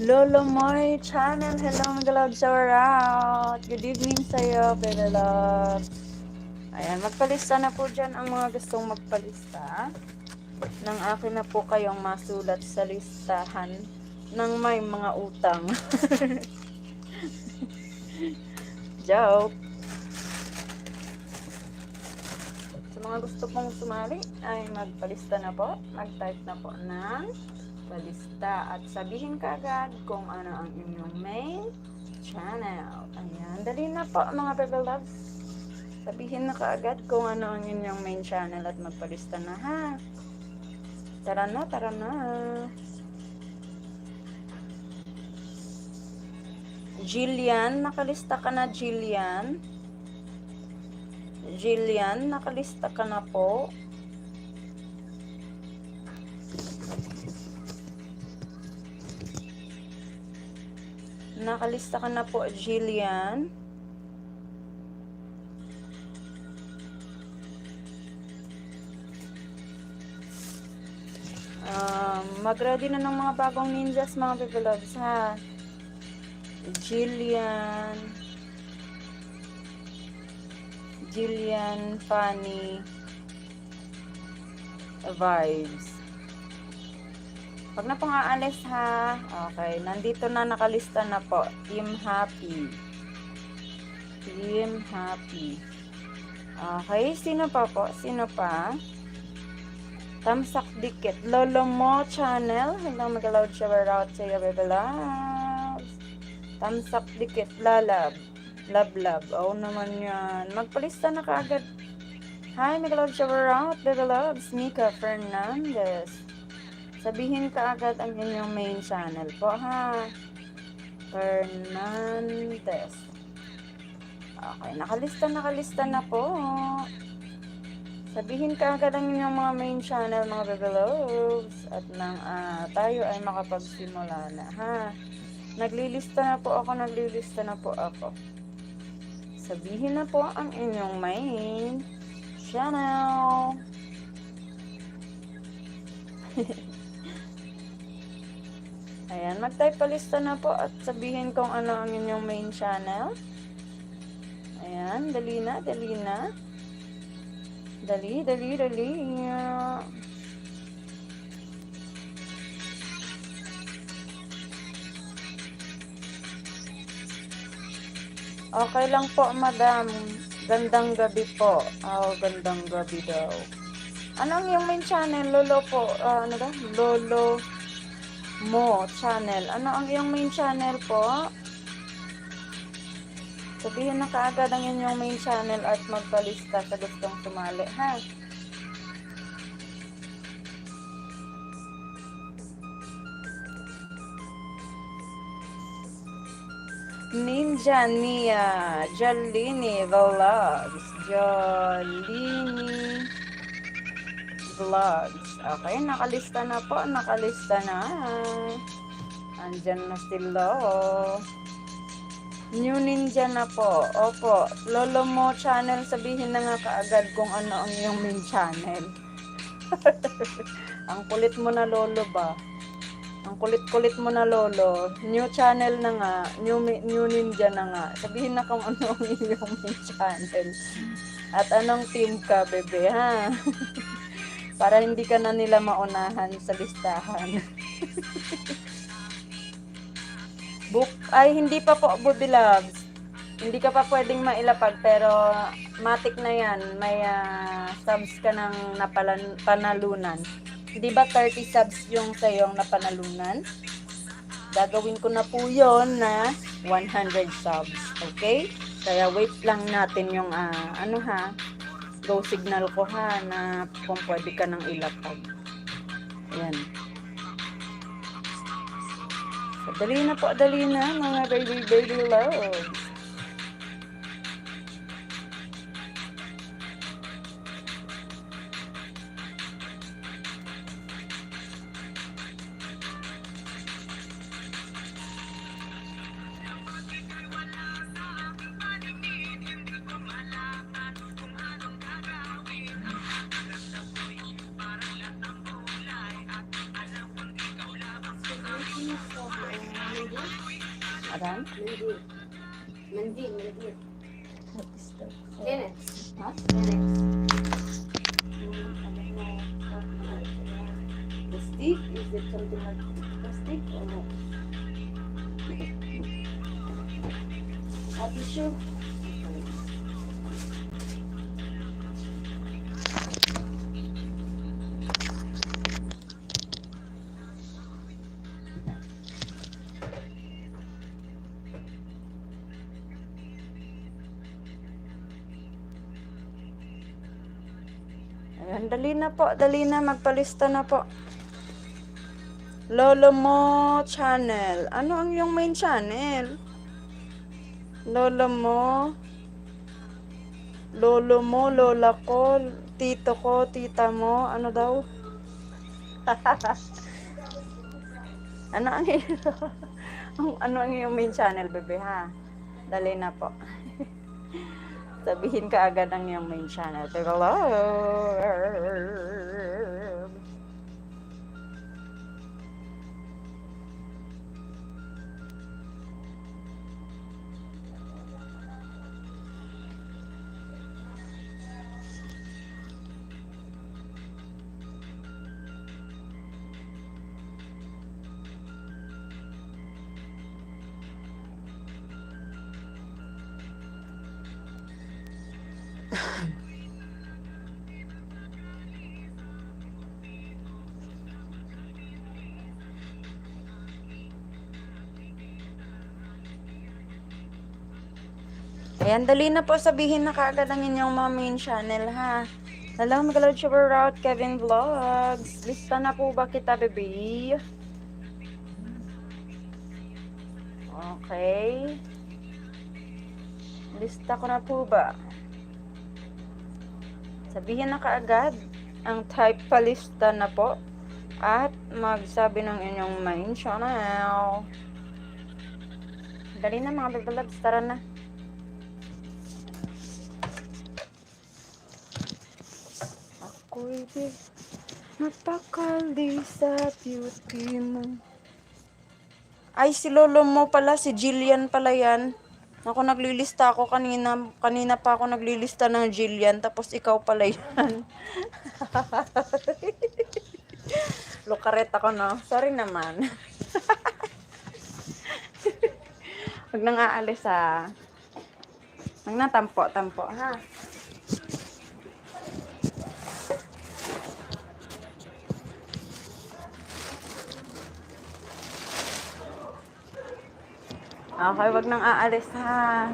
Lolo Moy Channel. Hello, mga love, shower out. Good evening sa'yo, baby love. Ayan, magpalista na po dyan ang mga gustong magpalista. Nang akin na po kayong masulat sa listahan ng may mga utang. Joke. Sa mga gusto pong sumali ay magpalista na po. Mag-type na po ng palista at sabihin kaagad kung ano ang inyong main channel. Ayan, dali na po mga baby loves. Sabihin na kaagad kung ano ang inyong main channel at magpalista na ha. Tara na, tara na. Jillian, nakalista ka na Jillian? Jillian, nakalista ka na po? Nakalista ka na po Jillian? Mag-ready na ng mga bagong ninjas mga baby loves ha. Jillian, Fanny, Vibes. Pag na pong aalis ha. Okay, nandito na, nakalista na po. Team Happy. Team Happy. Okay, sino pa po? Sino pa? Tamsak Dikit. Lolo Mo Channel. Hello, mag-loud shower out sa iyo, baby loves. Tamsak Dikit. Lalab. Love. Oo naman yan. Magpalista na kaagad. Hi, mag-loud shower out, baby loves. Mika Fernandez. Sabihin kaagad ang inyong main channel po, ha? Fernandez. Okay, nakalista na po. Sabihin kaagad ang inyong mga main channel, mga baby loves. At nang tayo ay makapagsimula na, ha? Naglilista na po ako. Sabihin na po ang inyong main channel. Ayan, mag-type palista na po at sabihin kung ano ang inyong main channel. Ayan, dali na. Dali. Okay lang po, madam. Gandang gabi po. Gandang gabi daw. Ano ang iyong main channel? Lolo po. Ano ba? Lolo Mo Channel. Ano ang iyong main channel po? Sabihin na kaagad ang inyong main channel at magpalista sa gustong sumali, ha? Ninja Nia, Jolini Vlogs, Okay, nakalista na. Andyan na sila. New Ninja na po. Opo, Lolo Mo Channel, sabihin na nga kaagad kung ano ang iyong main channel. Ang kulit mo na, Lolo ba? Ang kulit-kulit mo na, Lolo. New channel na nga. New Ninja na nga. Sabihin na kung ano ang iyong main channel. At anong team ka, bebe, ha? Para hindi ka na nila maunahan sa listahan. Hindi pa po, Bobby Loves. Hindi ka pa pwedeng mailapag, pero matik na yan. May subs ka ng panalunan. Di ba 30 subs yung sayong napanalunan? Gagawin ko na po yon na 100 subs. Okay? Kaya wait lang natin yung go signal ko, ha, na kung pwede ka nang ilapag. Ayan. So, dali na mga baby loves. Adan? Mandil. Mandil. What is that? Kenneth. Ha? Plastic? Is it something like plastic or no? Tissue? Ayan, dali na po, dali na, magpalista na po. Lolo Mo channel. Ano ang iyong main channel? Lolo mo, lola ko, tito ko, tita mo, ano daw? Ano ang ano ang iyong main channel, bebe, ha? Dali na po. Sabihin ka agad ang iyong main channel. Pero love. Ayan, dali na po, sabihin na kaagad ang inyong mga main channel, ha? Hello, Magalod Sugar Route, Kevin Vlogs. Lista na po ba kita, baby? Okay. Lista ko na po ba? Sabihin na kaagad ang type palista na po. At magsabi ng inyong main channel. Dali na mga baby loves, tara na. Ako'y napakali sa beauty mo. Ay, si lolo mo pala, si Jillian pala yan. Ako naglilista ako kanina. Kanina pa ako naglilista ng Jillian. Tapos ikaw pala yan. Lukaret ako, no? Sorry naman. Huwag nang aalis, ha. Huwag na tampo, ha. Okay, wag nang aalis, ha.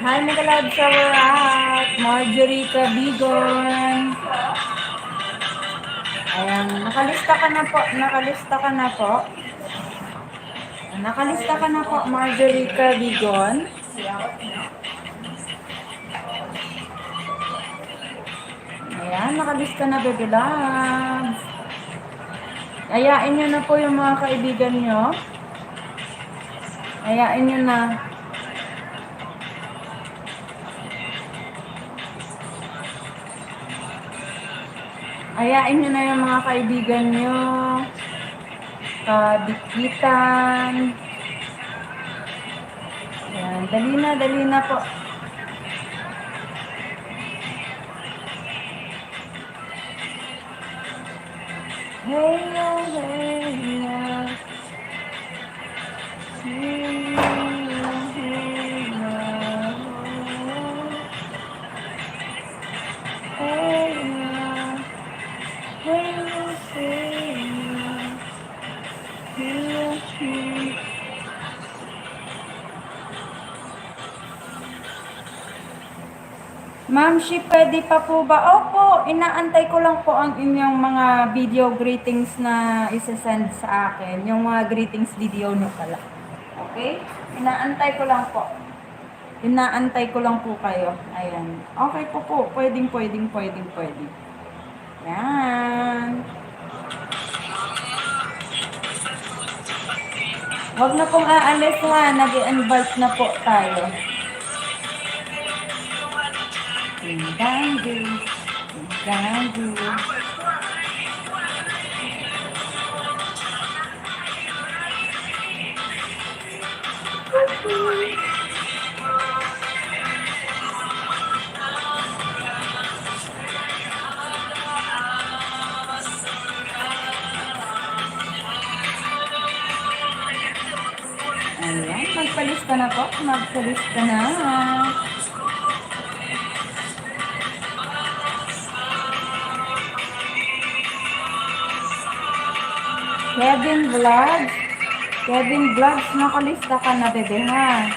Hi, Megalod Shower Out. Marjorie Cabigon. Ayan, nakalista ka na po. Nakalista ka na po. Nakalista ka na po, Marjorie Cabigon. Ayan, nakalista na, Baby Loves. Ayain nyo na po yung mga kaibigan nyo. Ayain nyo na. Ayain nyo na yung mga kaibigan nyo. Kadikitan. Ayan, dali na po. Hey, yeah, hey, yeah. Hey, yeah, hey, yeah. Hey, yeah. Hey, yeah, hey, yeah. Hey, yeah, hey. Ma'am, she pwede pa po ba? Opo, inaantay ko lang po ang inyong mga video greetings na isasend sa akin. Yung mga greetings video nyo pala. Okay? Inaantay ko lang po. Inaantay ko lang po kayo. Ayan. Okay po. Pwedeng. Ayan. Huwag na pong aalis ha. Nag-invite na po tayo. Dandu. Ayan, magpalista na po. Magpalista na. Kevin Vlogs, nakalista ka na, bebe, ha?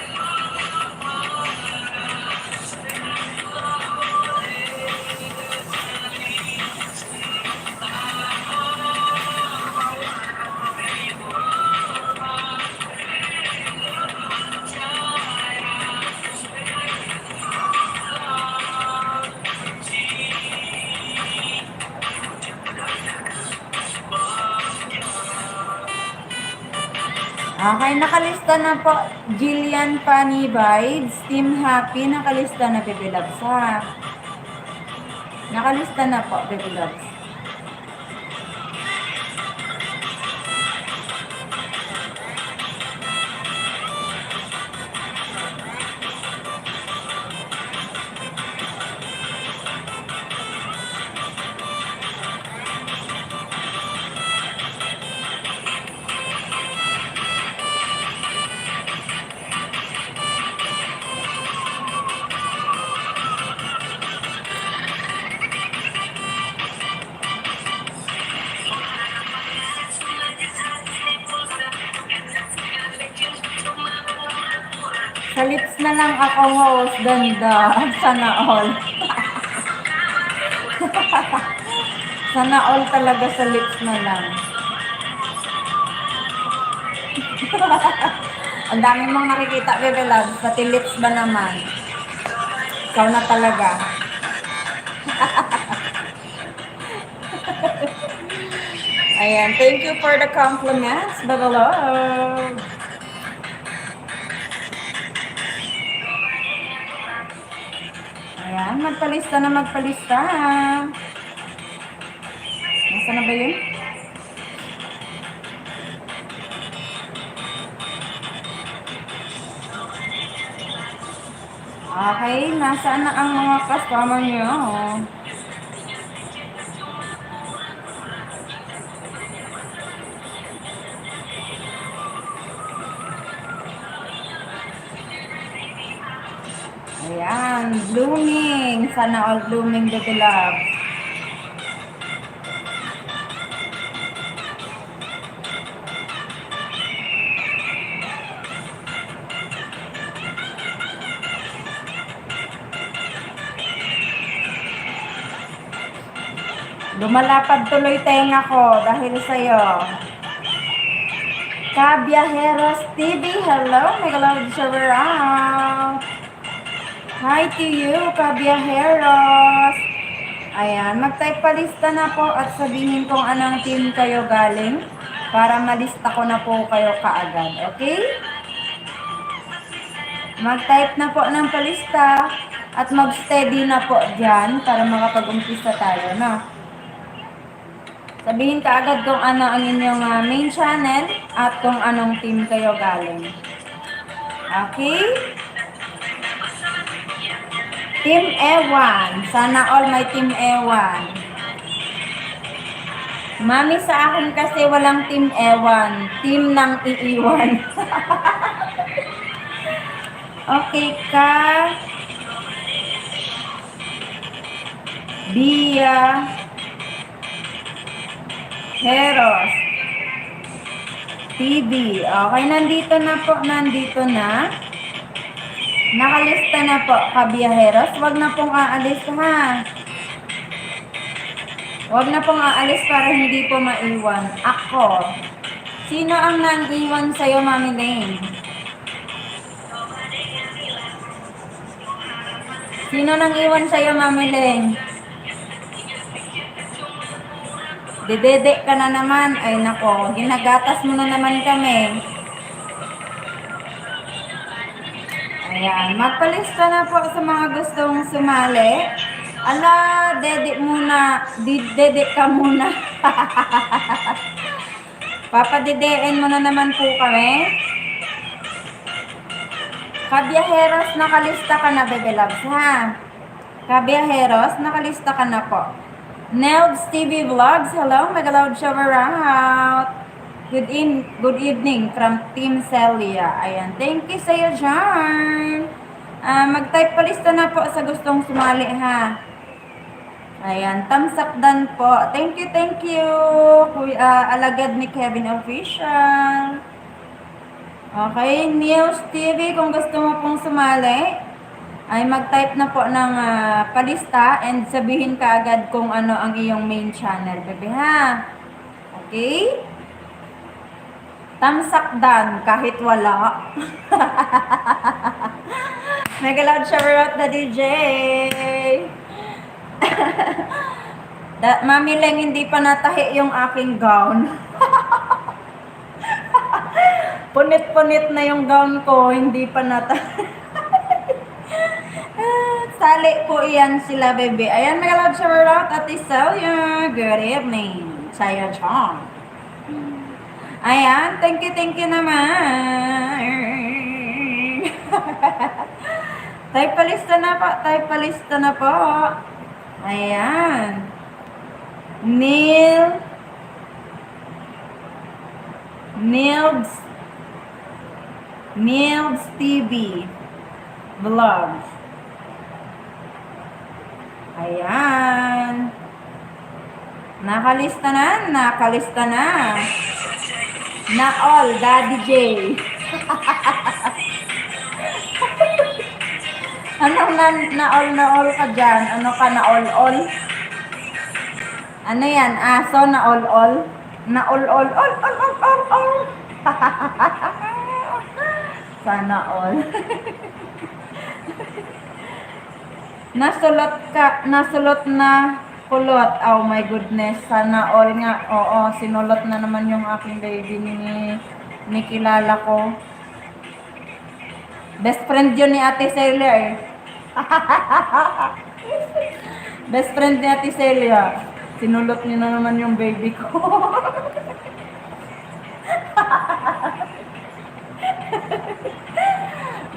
Okay, nakalista na po. Jillian Funny Vibes, Team Happy, nakalista na, Baby Loves, ha? Nakalista na po, Baby Loves. Sa lips na lang ako host, ganda. Sana all. Sana all talaga sa lips na lang. Ang dami mong nakikita, Bebe Love. Pati lips ba naman? Ikaw na talaga. Ayan, thank you for the compliments, Bebe Love. Ayan, magpalista. Nasaan na ba yun? Okay, nasaan na ang mga customer nyo? Ayan, blooming. Sana all blooming, Baby Love. Lumalapad tuloy tenga ko dahil sa'yo. Kabiyaheros TV, hello, Megalod Server out. Hi to you, Kabiyaheros. Ayan, mag-type palista na po at sabihin kung anong team kayo galing para malista ko na po kayo kaagad, okay? Mag-type na po ng palista at mag-steady na po dyan para makapag-umpisa tayo, no? Sabihin kaagad kung ano ang inyong main channel at kung anong team kayo galing. Okay? Team Ewan. Sana all may Team Ewan. Mami, sa akin kasi walang Team Ewan. Team ng iiwan. Okay ka. Bia. Heros. TV. Okay, nandito na po. Nandito na. Nakalista na po, kabiyaheros. Huwag na pong aalis ha. Huwag na pong aalis para hindi po maiwan. Ako. Sino ang nang-iwan sa'yo, Mami Lane? Sino nang-iwan sa'yo, Mami Lane? Dedede ka na naman. Ay nako, ginagatas mo na naman kami. Ayan, magpalista na po sa mga gustong sumali. Ala, dede muna. Dede ka muna. Papadedein mo na naman po kami. Kabiyaheros, nakalista ka na, Bebe Loves, ha? Kabiyaheros, nakalista ka na po. Nelds TV Vlogs, hello, Megaloud Shower out. Good evening from Team Celia. Ayan, thank you sa'yo, John. Mag-type palista na po sa gustong sumali, ha? Ayan, tamsak dan po. Thank you. Alagad ni Kevin Official. Okay, News TV, kung gusto mo pong sumali, ay mag-type na po ng palista and sabihin ka agad kung ano ang iyong main channel, bebe, ha? Okay? Tamsakdan kahit wala. Megaloud shower out the DJ. Mami Leng, hindi pa natahi yung aking gown. Punit-punit na yung gown ko, hindi pa natahi. Sali po iyan sila, bebe. Ayan, Megaloud shower out at Celia. Good evening. Saya Chong. Ayan, thank you naman. Type palista na po. Ayan. Nils TV Vlogs. Ayan. Nakalista na. Na all, Daddy J. Anong na all ka dyan? Ano ka na all? Ano yan? Aso na all? Na all. Sana all. Nasulot na kulot. Oh my goodness. Sana all nga. Oo, sinulot na naman yung aking baby ni kilala ko. Best friend yun ni Ate Celia eh. Best friend ni Ate Celia. Sinulot niya na naman yung baby ko.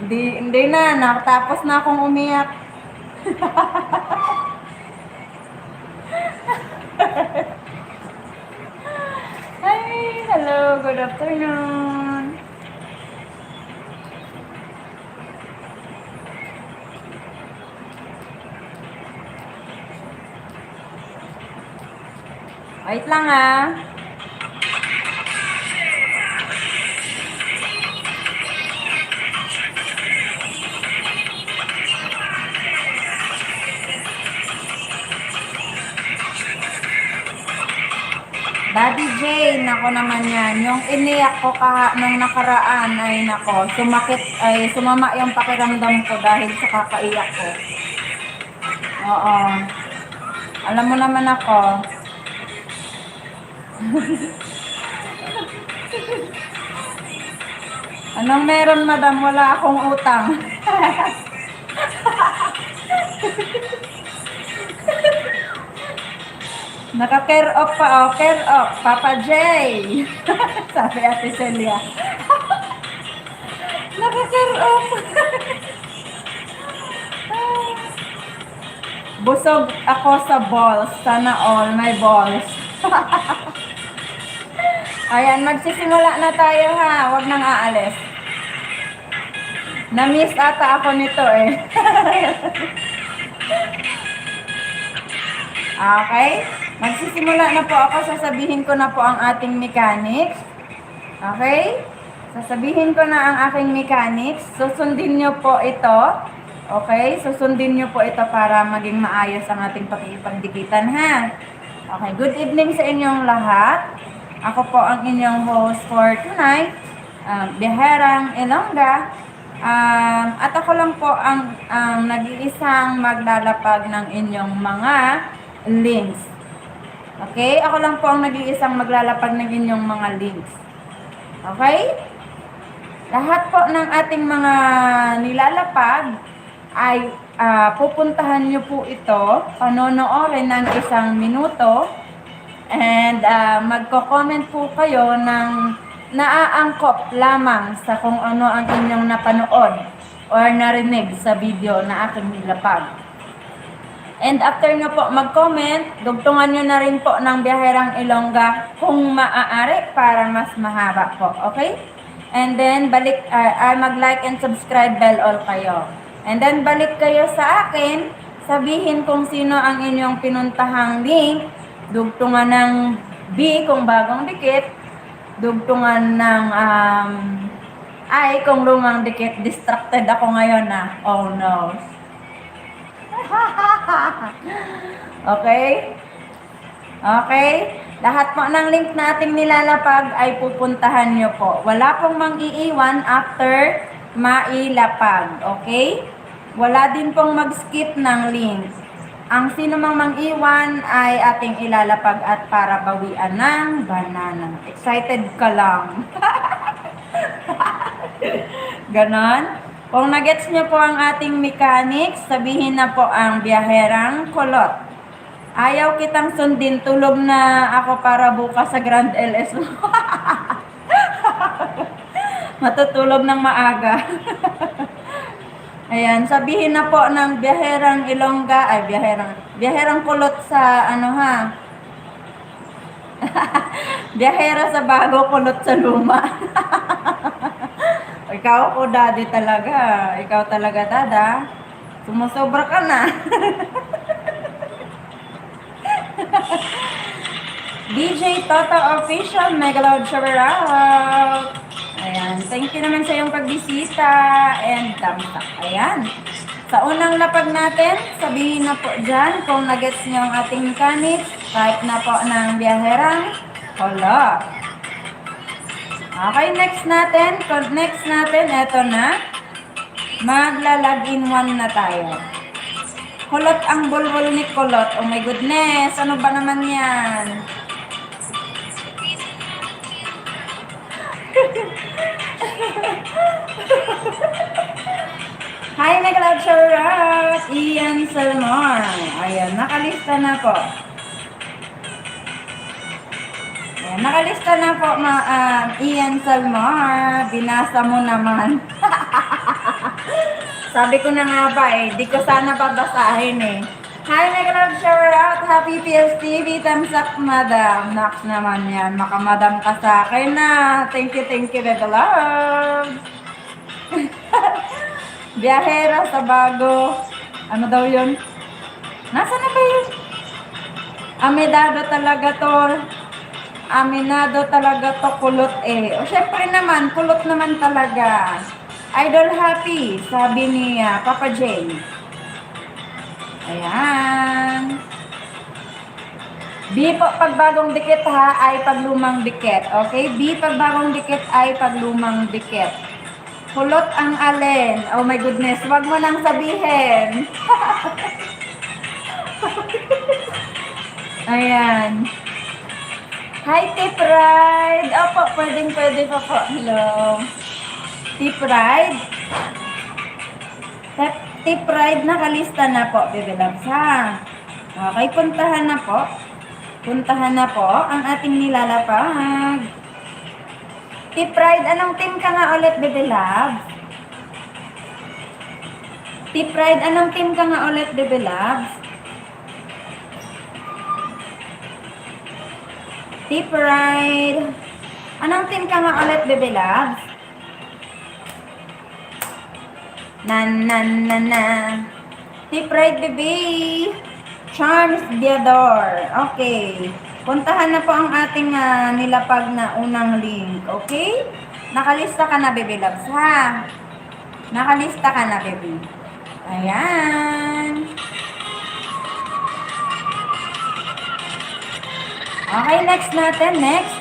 Hindi na. Nakatapos na akong umiyak. Hi, hello, good afternoon. Wait lang ah. Daddy Jane, nako naman yan. Yung iniyak ko nung nakaraan ay nako, sumama yung pakiramdam ko dahil sa kakaiyak ko. Oo. Alam mo naman ako. Anong meron, madam? Wala akong utang. Naka-care off pa, oh. Care off. Papa J. Sabi Ate Celia. Naka-care off. Busog ako sa balls. Sana all my balls. Ayan, magsisimula na tayo ha. Huwag nang aalis. Na-miss ata ako nito eh. Okay? Magsisimula na po ako. Sasabihin ko na po ang ating mechanics. Okay? Sasabihin ko na ang aking mechanics. Susundin nyo po ito. Okay? Susundin nyo po ito para maging maayos ang ating pakikipagdikitan ha. Okay, good evening sa inyong lahat. Ako po ang inyong host for tonight, Biherang Ilongga. At ako lang po ang nag-iisang maglalapag ng inyong mga links. Okay? Ako lang po ang nag-iisang maglalapag ng inyong mga links. Okay? Lahat po ng ating mga nilalapag ay pupuntahan nyo po ito, panonoorin ng 1 minuto, and magko-comment po kayo ng naaangkop lamang sa kung ano ang inyong napanood or narinig sa video na aking nilapag. And after nyo po mag-comment, dugtungan nyo na rin po ng Biherang Ilongga kung maaari para mas mahaba po. Okay? And then mag-like and subscribe bell all kayo. And then balik kayo sa akin, sabihin kung sino ang inyong pinuntahang link, dugtungan ng B kung bagong dikit, dugtungan ng I kung lumang dikit. Distracted ako ngayon na. Oh no. Okay? Okay? Lahat po ng link nating nilalapag ay pupuntahan nyo po. Wala pong mang-iiwan after mailapag. Okay? Wala din pong mag-skip ng link. Ang sino mang mang-iwan ay ating ilalapag at para bawian ng banana. Excited ka lang. Ganon. Kung nagets nyo po ang ating mechanics, sabihin na po ang Biherang Kulot. Ayaw kitang sundin, tulog na ako para bukas sa Grand LS. Matutulog ng maaga. Ayan, sabihin na po ng Biherang Ilongga, ay Biherang Kulot sa ano ha. Biyahera sa bago, kulot sa luma. Ikaw ko daddy talaga. Ikaw talaga dada. Sumusobra ka na. DJ Toto Official, mega loud shower out. Ayan, thank you naman sa iyong pagbisita and thumbs up. Ayan. Sa unang lapag natin, sabihin na po dyan kung nagets nyo ang ating mechanics, type na po ng Biherang Kulot. Okay, next natin, eto na. Magla-login 1 na tayo. Kulot ang bulbul ni Kulot. Oh my goodness, ano ba naman yan? Hi, Nagloud Shower! Ian Salmar. Ayan, nakalista na po. Ayan, nakalista na po, Ian Salmar. Binasa mo naman. Sabi ko na nga ba di ko sana babasahin eh. Hi, Nagloud Shower out! Happy PSTV! Thumbs up, madam. Nox naman yan. Makamadam ka sa akin na. Thank you, baby love. Biyahera sa bago. Ano daw yun? Nasa na ba yun? Aminado talaga to, kulot eh. O syempre naman, kulot naman talaga. Idol happy, sabi ni Papa J. Ayan. B po pag bagong dikit ha, ay pag lumang dikit. Okay? B pag bagong dikit ay pag lumang dikit. Kulot ang alin. Oh my goodness, wag mo nang sabihin. Ayan. Hi, Tip Ride. Opo, pwede pa po. Hello. Tip Ride. Tip Ride, nakalista na po, Bebe Loves, ha? Okay, puntahan na po. Puntahan na po ang ating nilalapag. Tip Ride, anong team ka nga ulit, Bebe Loves? Tip Ride, anong team ka nga ulit, Bebe Loves? Tip Ride, anong team ka nga ulit, Bebe Loves? Na. Tip Ride, Bebe. Charms Diador. Okay. Puntahan na po ang ating nilapag na unang link. Okay? Nakalista ka na, Bebe Loves, ha? Nakalista ka na, Bebe. Ayan. Okay, next natin. Next.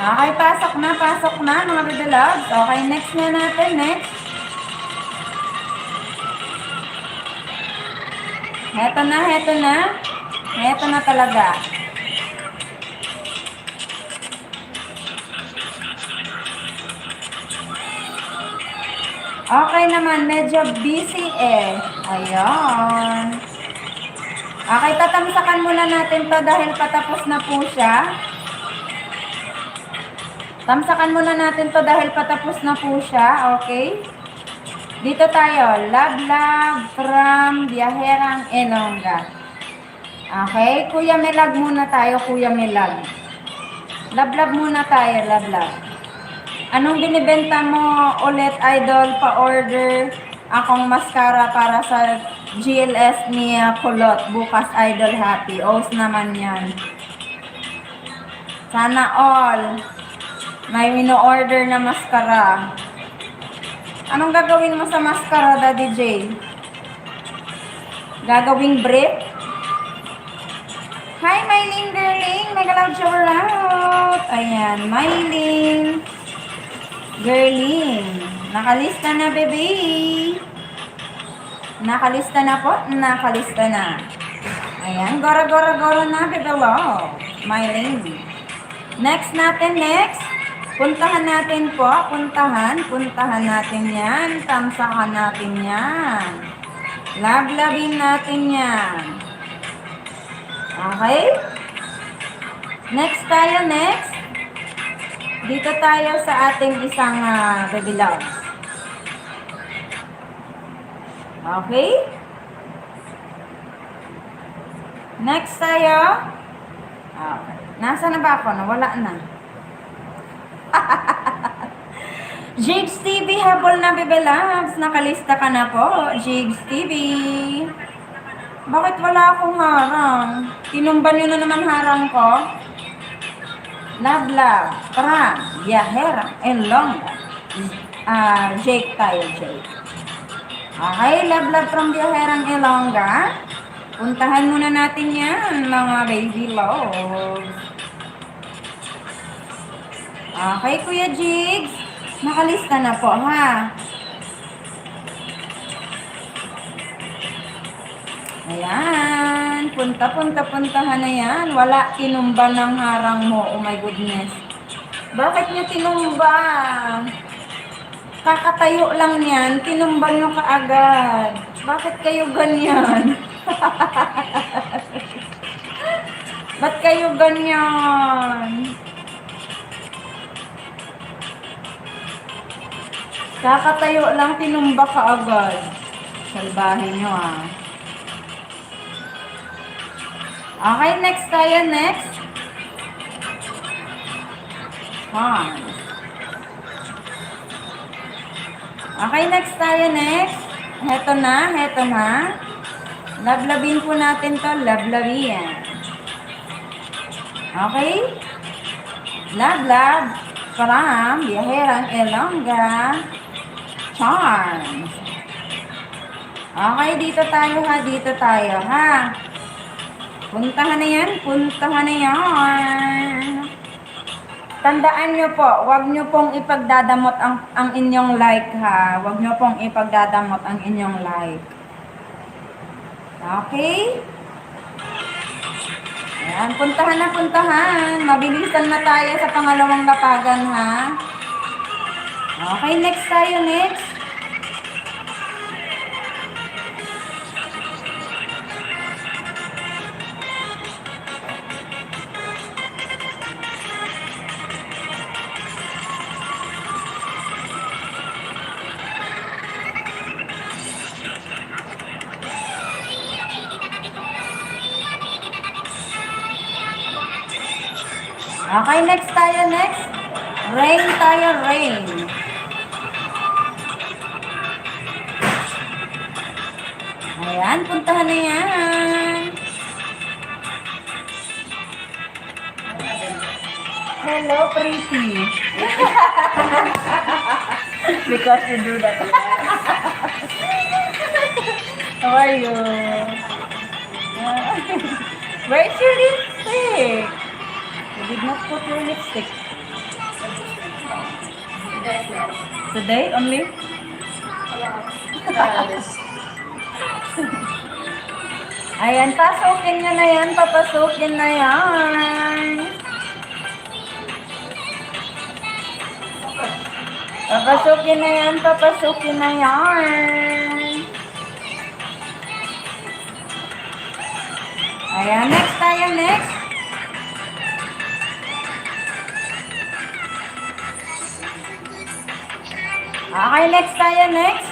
Okay, pasok na, mga Bebe Loves. Okay, next na natin. Next. Heto na. Heto na talaga. Okay naman, medyo busy eh. Ayun. Okay, tatamsakan muna natin to dahil patapos na po siya. Tamsakan muna natin to dahil patapos na po siya. Okay? Dito tayo. Love from Biyaherang Ilongga. Okay? Kuya Melag muna tayo, Kuya Melag. Love muna tayo, love. Anong binibenta mo ulit, idol, pa-order akong mascara para sa GLS ni Kulot. Bukas, idol, happy. Os naman yan. Sana all. May wino-order na mascara. Anong gagawin mo sa mascara, Daddy J? Gagawing brief? Hi, Myling Girling. Mega loud shower out. Ayan, Myling Girling. Nakalista na, baby. Nakalista na po. Nakalista na. Ayan, goro na, baby love. Myling. Next natin, next. Puntahan natin po. Puntahan natin yan. Tamsakan natin yan. Love-lovin natin yan. Okay? Next tayo, next. Dito tayo sa ating isang baby loves. Okay? Next tayo. Okay. Nasa na ba ako? Nawala na. Jigs TV, habol na, Bebe Loves. Nakalista ka na po, Jigs TV. Bakit wala akong harang? Tinumban nyo na naman harang ko. Love, Pram, Biyaherang Ilongga. Jake tayo, Jake. Okay, love from Biyaherang Ilongga. Puntahan muna natin yan, mga baby loves. Okay, Kuya Jigs. Nakalista na po, ha? Ayan. Puntahan na yan. Wala, tinumba ng harang mo. Oh my goodness. Bakit niyo tinumba? Kakatayo lang yan. Tinumba niyo kaagad. Bakit kayo ganyan? Ba't kayo ganyan? Kakatayo lang, tinumba ka agad. Salbahin nyo, ah. Okay, next tayo, next. Okay, next tayo, next. Heto na. Love-labin po natin to, love-labin. Okay? Love, from Biyaherang Ilongga. Charms. Okay, dito tayo ha, dito tayo ha. Puntahan na yan, puntahan na yan. Tandaan nyo po, wag nyo pong ipagdadamot ang inyong like ha. Wag nyo pong ipagdadamot ang inyong like. Okay? Ayan, puntahan na, puntahan. Mabilisan na tayo sa pangalawang lapagan ha. Okay, next tayo, next. Okay, next tayo, next. Rain tayo, rain. Ayan, puntahan na yan. Hello, pretty. Because you do that. How are you? Where's your lipstick? You did not put your lipstick. Today only? Ayan, pasukin nyo na yan. Papasukin na yan. Papasukin na yan. Papasukin na yan. Ayan, next tayo, next. Okay, next tayo, next.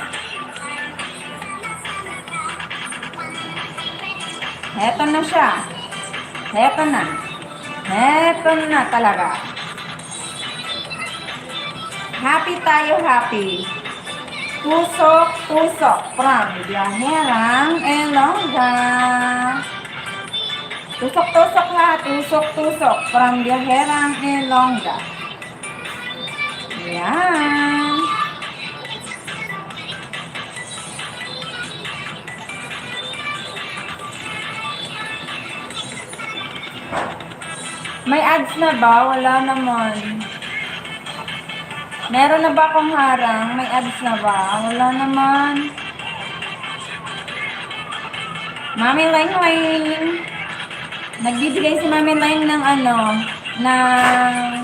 Heto na siya. Heto na. Heto na talaga. Happy tayo, happy. Tusok, tusok. From Biyaherang Elongga. Tusok, tusok ha. Tusok, tusok. From Biyaherang Elongga. Ayan. May ads na ba? Wala naman. Meron na ba akong harang? May ads na ba? Wala naman. Mami Lang Lang. Nagbibigay si Mami Lang ng ano, ng,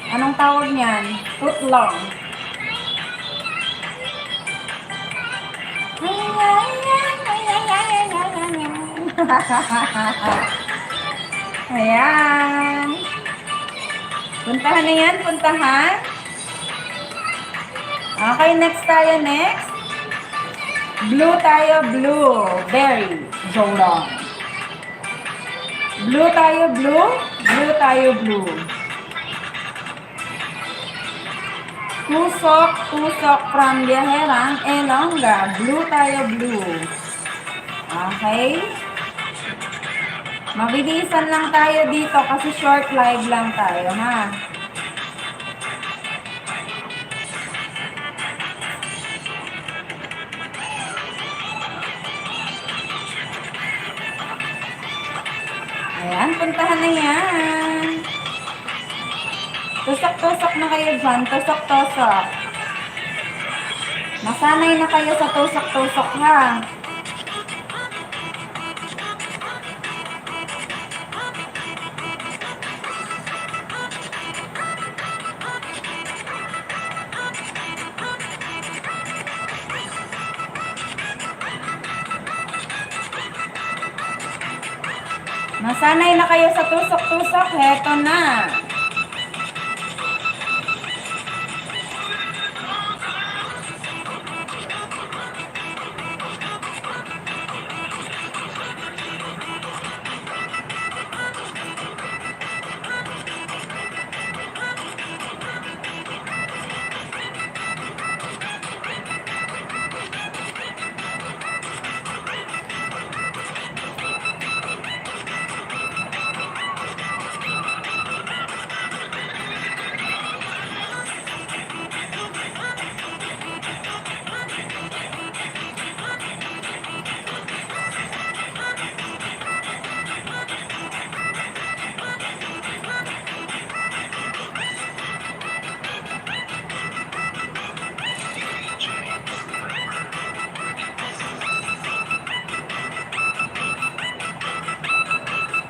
anong tawag niyan? Footlong. Ayan. Puntahan na yan, puntahan. Okay, next tayo, next. Blue tayo, blue. Berry. Jordan. Blue tayo, blue. Blue tayo, blue. Tusok, tusok from Biyaherang Elongga. Blue tayo, blue. Okay. Mabilisan lang tayo dito kasi short live lang tayo, ha? Ayan, puntahan na yan. Tusok-tusok na kayo dyan. Tusok-tusok. Masanay na kayo sa tusok-tusok, ha? Masanay na kayo sa tusok-tusok. Heto na.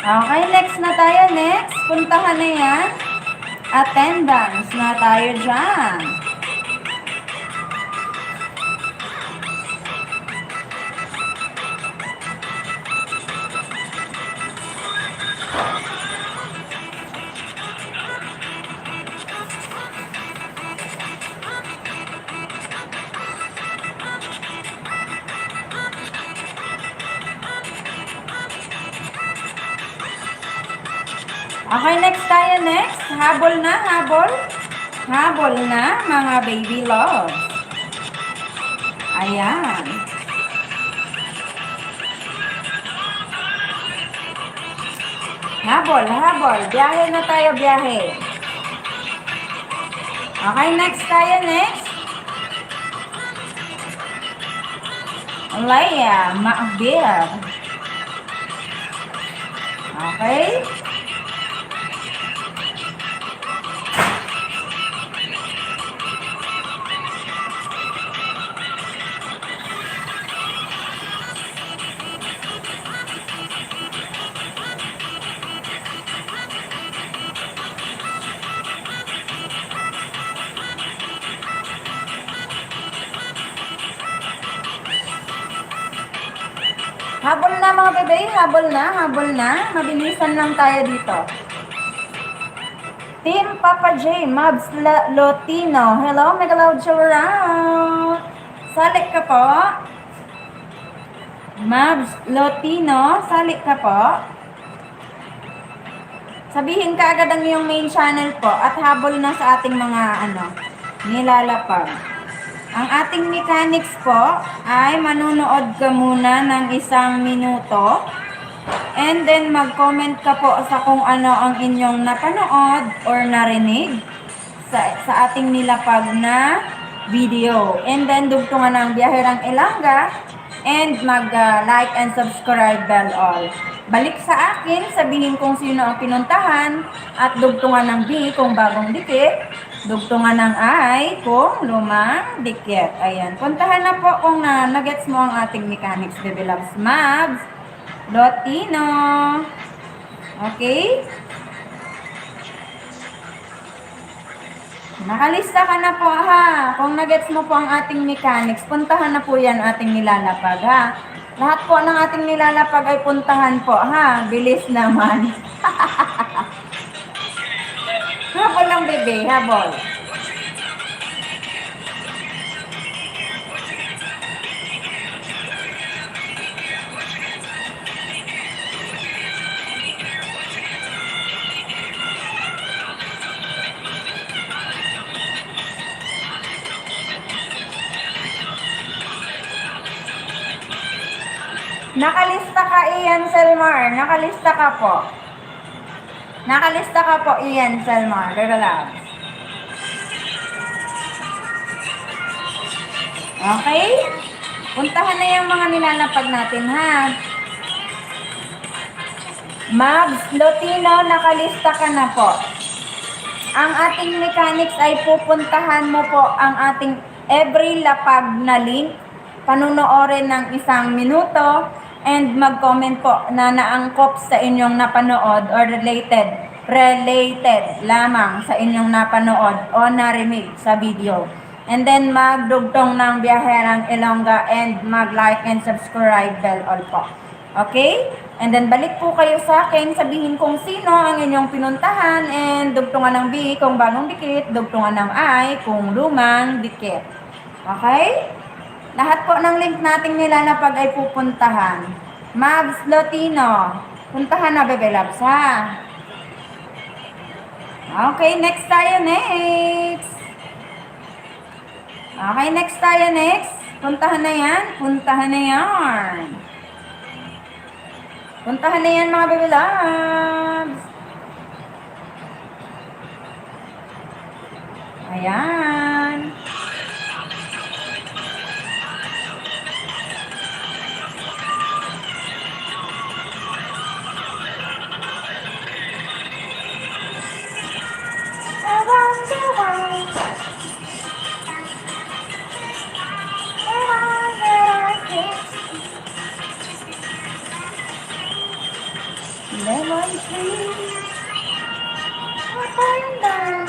Okay, next na tayo. Next, puntahan na yan. Attendance na tayo dyan. Okay, next tayo. Next, habol na, habol. Habol na, mga baby love. Ayan. Habol, habol. Biyahe na tayo, biyahe. Okay, next tayo, next. Leia Macbeer. Okay. Habol na mga bebe, habol na, habol na. Mabilisan lang tayo dito. Team Papa J, Mabs Lotino. Hello, mega loud show around. Salik ka po. Mabs Lotino, salik ka po. Sabihin ka agad ang iyong main channel po at habol na sa ating mga nilalapag. Ang ating mechanics po ay manunood ka muna ng 1 minuto and then mag-comment ka po sa kung ano ang inyong napanood or narinig sa ating nilapag na video. And then dugtungan ng Biyahirang Ilongga and mag-like and subscribe bell all. Balik sa akin, sabihin kung sino ang pinuntahan at dugtungan ng B kung bagong dikit, dugtungan ng I kung lumang dikit. Ayan, puntahan na po kung nagets mo ang ating mechanics, baby loves. Mabs Lotino. Okay? Nakalista ka na po ha. Kung nagets mo po ang ating mechanics, puntahan na po yan ating nilalapag ha. Lahat po ng ating nilalapag ay puntahan po ha. Bilis naman. Habol lang bebe, habol. Nakalista ka, Ian Selmar. Nakalista ka po. Nakalista ka po, Ian Selmar. Relax. Okay? Puntahan na yung mga nilalapag natin, ha? Mabs Lotino, nakalista ka na po. Ang ating mechanics ay pupuntahan mo po ang ating every lapag na link. Panunoorin ng 1 minuto and mag-comment po na naangkop sa inyong napanood or related lamang sa inyong napanood o narinig sa video. And then magdugtong ng Biyahirang Ilongga and mag-like and subscribe bell all po. Okay? And then balik po kayo sa akin, sabihin kung sino ang inyong pinuntahan and dugtungan ng B kung bagong dikit, dugtungan ng I kung lumang dikit. Okay? Lahat po ng link nating nilalapag ay pupuntahan. Mabs Lotino, puntahan na bebe loves ha. Okay, next tayo next. Okay, next tayo next. Puntahan na yan, puntahan na yan. Puntahan na yan mga bebe loves. Ayan. Lemon tree. Up and down.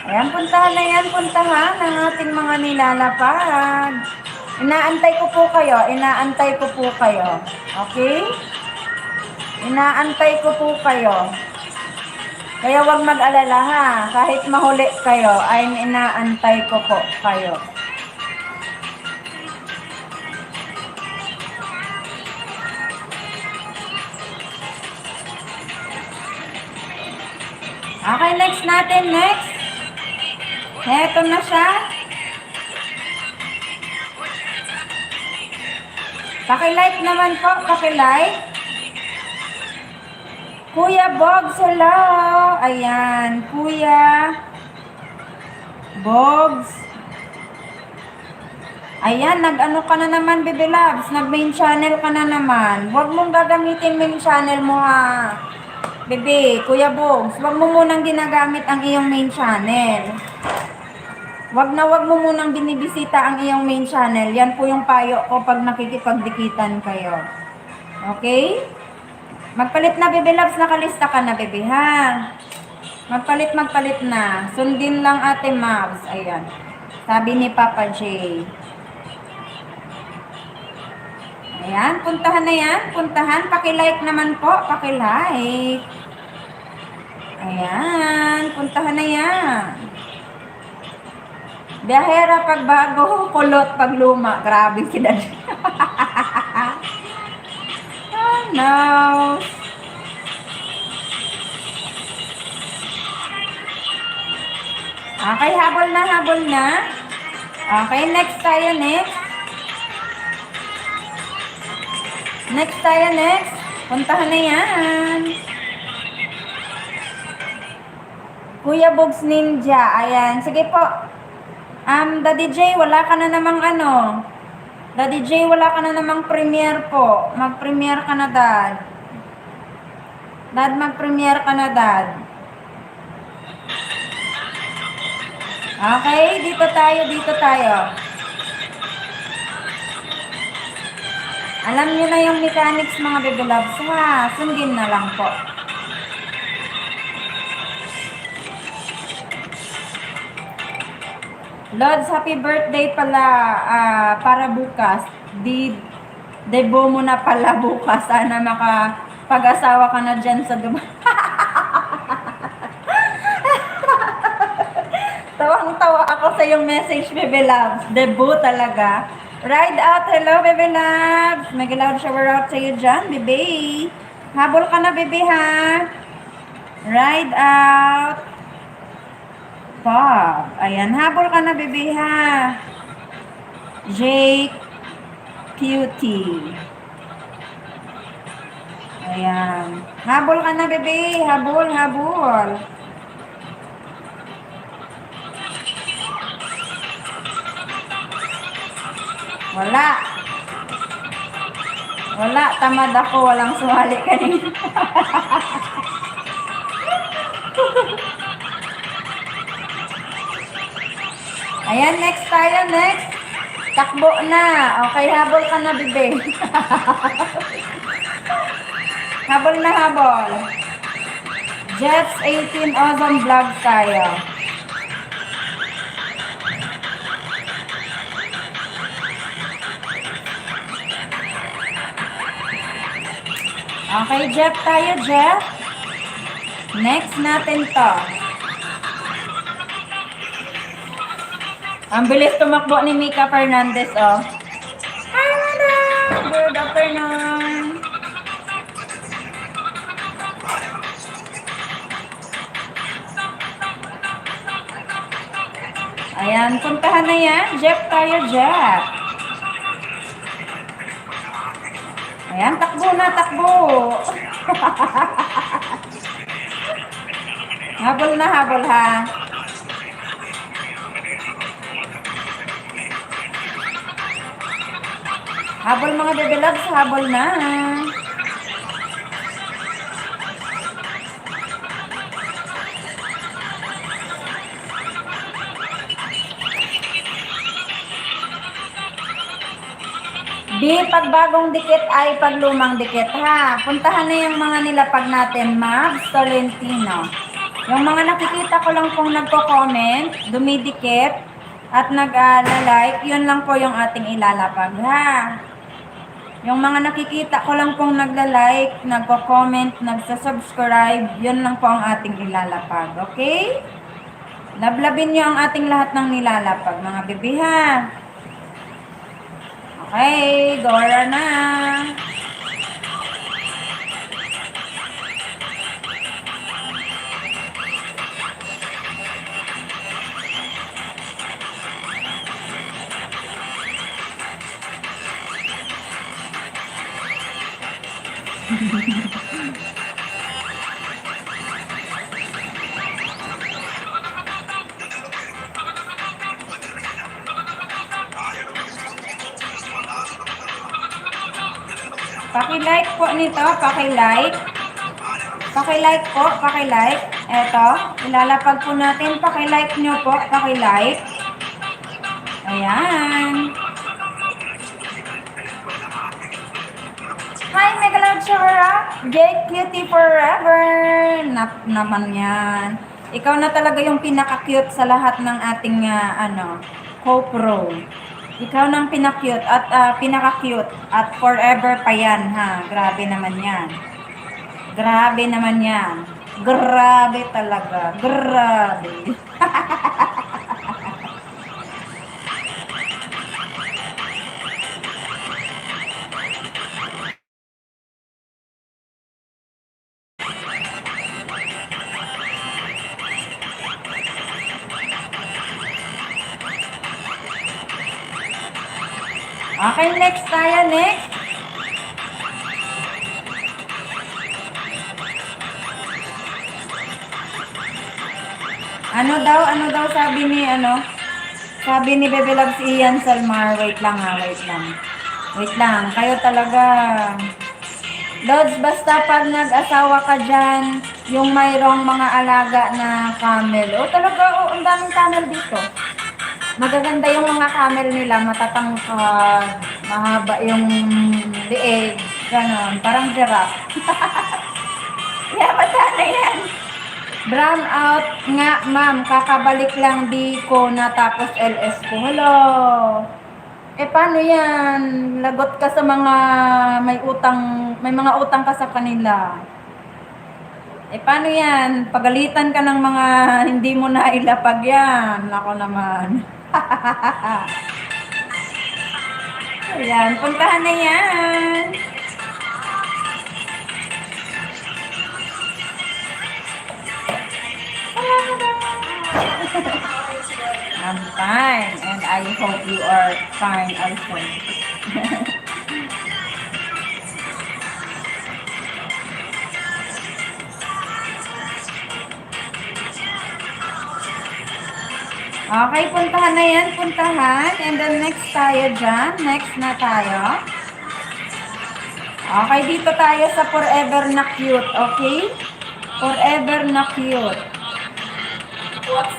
Ayan, puntahan na yan, puntahan ang ating mga nilalapag. Inaantay ko po kayo, inaantay ko po kayo. Okay? Inaantay ko po kayo. Kaya huwag mag-alala ha, kahit mahuli kayo, ay inaantay ko po kayo. Okay, next natin, next. Heto na siya. Paki-like naman po, paki-like. Kuya Bogs, hello. Ayan, Kuya Bogs. Ayan, nag-ano ka na naman, Baby Loves. Nag-main channel ka na naman. Huwag mong gagamitin main channel mo ha. Bebe, Kuya Bogs, huwag mo munang ginagamit ang iyong main channel. Huwag mo munang binibisita ang iyong main channel. Yan po yung payo ko pag nakikipagdikitan kayo. Okay? Magpalit na, Bebe Loves. Nakalista ka na, Bebe, ha? Magpalit na. Sundin lang, Ate Mavs. Ayan. Sabi ni Papa J. Ayan, puntahan na yan. Puntahan. Paki-like naman po. Paki-like. Ayan, puntahan na yan. Biyahera pag bago, kulot pag luma. Grabe si Daddy. Oh no. Okay, habol na. Okay, next tayo, next. Puntahan na yan. Kuya Bogs Ninja. Ayan, sige po. Daddy J, wala ka na namang ano. Daddy J, wala ka na namang premiere po. Mag-premiere ka na, Dad. Mag-premiere ka na, Dad. Okay, dito tayo. Alam niyo na yung mechanics, mga Baby Loves, ha? Sundin na lang po. Lods, happy birthday pala para bukas. Debo mo na pala bukas. Sana makapag-asawa ka na dyan sa Dubai. Tawang-tawa ako sa yung message, Baby Loves. Debo talaga. Ride out. Hello, Baby Loves. Mag-loud shower out sa iyo dyan, baby. Habol ka na, baby, ha? Ride out. Bob. Ayan, habol ka na, baby, ha? Jake Cutie. Ayan. Habol ka na, baby. Habol. Wala. Tamad ako. Walang sumali kanina. Ayan, next tayo, next. Takbo na. Okay, habol ka na, bebe. Habol na, habol. Jets 18 Awesome Vlog tayo. Okay, Jeff tayo, Jeff. Next natin to. Ang bilis tumakbo ni Mika Fernandez, oh. Hi, madam! Good afternoon. Ayan, puntahan na yan. Jeff tayo, Jeff. Ayan, takbo na, takbo. Habol na, habol, ha. Habol, mga baby loves, habol na. Di pagbagong dikit ay paglumang dikit ha. Puntahan na yung mga nilapag natin, Mabs Tolentino. Yung mga nakikita ko lang pong nagko-comment, dumidikit, at nag-like, yun lang po yung ating ilalapag ha. Yung mga nakikita ko lang pong nagla-like, nagko-comment, nagsa-subscribe, yun lang po ang ating ilalapag. Okay? Lablabin nyo ang ating lahat ng nilalapag, mga bebe ha. Okay, Dora na. Paki-like po nito, paki-like. Paki-like po, paki-like. Eto, ilalapag po natin, paki-like nyo po, paki-like. Ayan. Hi, Mega Love Shara. Jake Cutie Forever. Naman yan. Ikaw na talaga yung pinaka-cute sa lahat ng ating, co-pro. Ikaw nang pinaka-cute at pinaka-cute at forever pa yan, ha. Grabe naman yan. Grabe naman yan. Grabe talaga. Grabe. Okay, next tayo, next. Ano daw sabi ni, sabi ni Bebe Loves Ian Salmar, wait lang, wait lang, kayo talaga, Lods, basta pag nag-asawa ka dyan, yung mayroong mga alaga na camel, talaga, ang daming camel dito. Magaganda yung mga camel nila, matatangkad, mahaba yung lieg, ganon, parang giraffe. Yeah, bata na yan. Brown out nga, ma'am, kakabalik lang di ko natapos LS ko. Hello. Paano yan? Lagot ka sa mga may mga utang ka sa kanila. Paano yan? Pagalitan ka ng mga hindi mo na ilapag yan. Nako naman. Ayan, puntahan na yan. I'm fine, and I hope you are fine also. Okay, puntahan na yan, puntahan. And then next tayo dyan. Next na tayo. Okay, dito tayo sa forever na cute, okay? Forever na cute. What's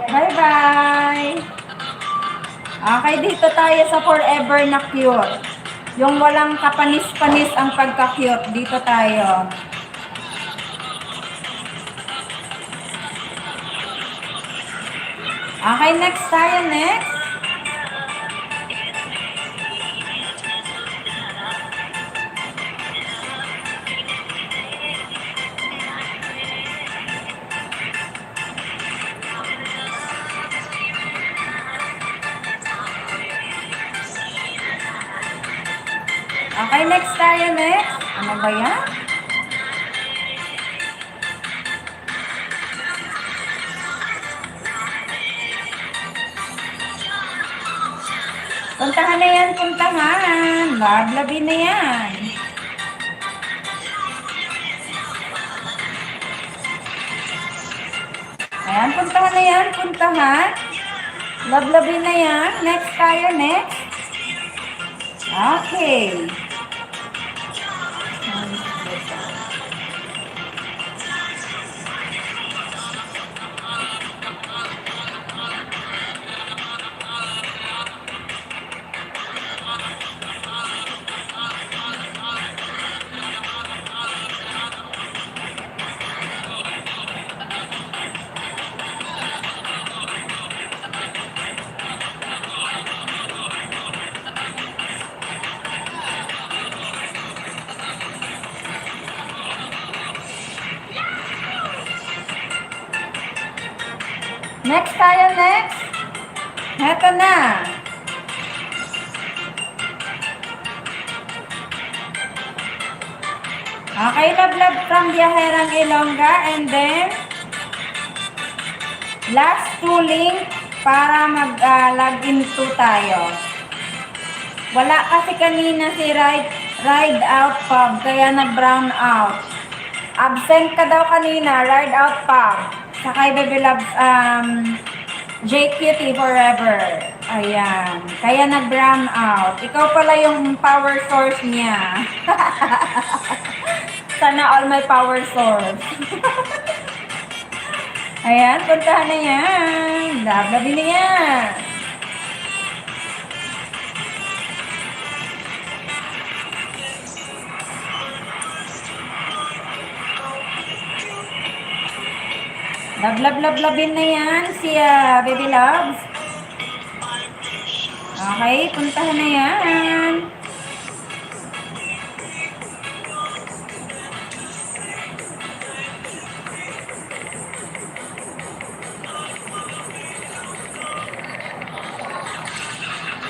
Bye-bye! Okay, dito tayo sa forever na cute. Yung walang kapanis-panis ang pagka-cute. Dito tayo. Okay, next tayo, next. Okay, next tayo, next. Ano ba yan? Puntahan na yan, puntahan. Lablabi na yan. Ayan, puntahan na yan, puntahan. Lablabi na yan. Next tayo, next. Okay. Next tayo, next. Heto na. Okay, love from Biyaherang Ilongga. And then, last two link para mag-login to tayo. Wala kasi kanina si Ride Out Pub, kaya nag-brown out. Absent ka daw kanina, Ride Out Pub. Sa kay Baby Loves, JQT Forever. Ayan. Kaya nag-brown out. Ikaw pala yung power source niya. Sana all my power source. Ayan, puntahan na yan. Labi na yan. Lablabin na yan si Baby Loves. Okay, puntahan na yan.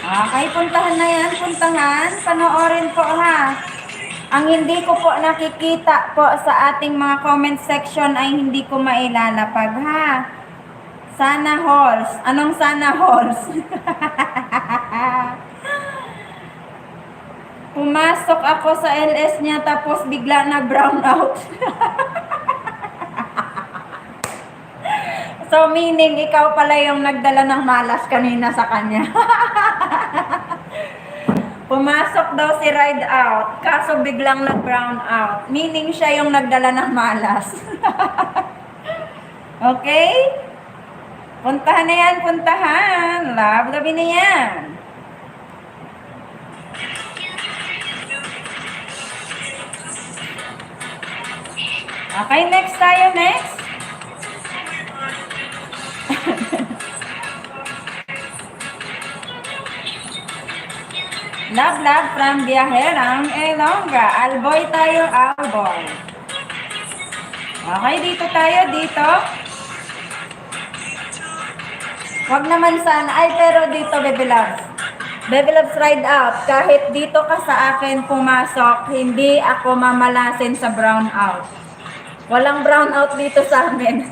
Okay, puntahan na yan, puntahan. Panoorin po ha. Ang hindi ko po nakikita po sa ating mga comment section ay hindi ko mailalapag ha. Sana halls. Anong sana halls? Pumasok ako sa LS niya tapos bigla na brown out. So meaning ikaw pala yung nagdala ng malas kanina sa kanya. Pumasok daw si Ride Out, kaso biglang nag-brown out. Meaning siya yung nagdala ng malas. Okay? Puntahan na yan, puntahan. Labi na yan. Okay, next tayo, next. Love from Biyaherang Ilongga. Alboy tayo, alboy. Okay, dito tayo, dito. Wag naman sana. Ay, pero dito, Baby Loves. Baby Loves Ride Out. Kahit dito ka sa akin pumasok, hindi ako mamalasin sa brown out. Walang brown out dito sa amin.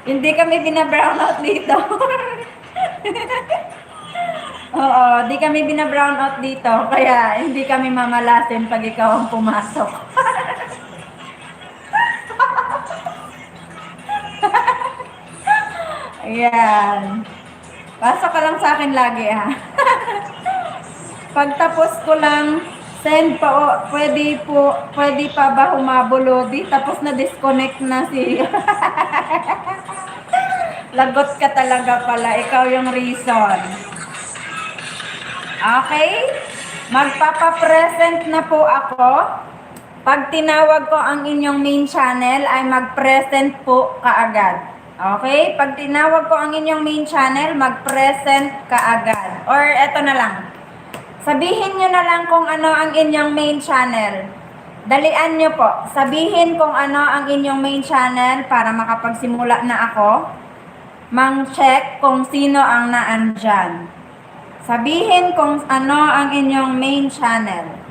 Hindi kami bina-brown out dito. Oo, di kami bina-brown out dito. Kaya hindi kami mamalasin pag ikaw ang pumasok. Ayan. Pasok ka lang sa akin lagi ha. Pagtapos ko lang, send pa o, pwede pa ba humabulo? Di tapos na disconnect na si lagot ka talaga pala. Ikaw yung reason. Okay? Magpapapresent na po ako. Pag tinawag ko ang inyong main channel, ay mag-present po kaagad. Okay? Pag tinawag ko ang inyong main channel, mag-present kaagad. Or eto na lang. Sabihin nyo na lang kung ano ang inyong main channel. Dalian nyo po. Sabihin kung ano ang inyong main channel para makapagsimula na ako. Mang-check kung sino ang naandyan. Sabihin kung ano ang inyong main channel.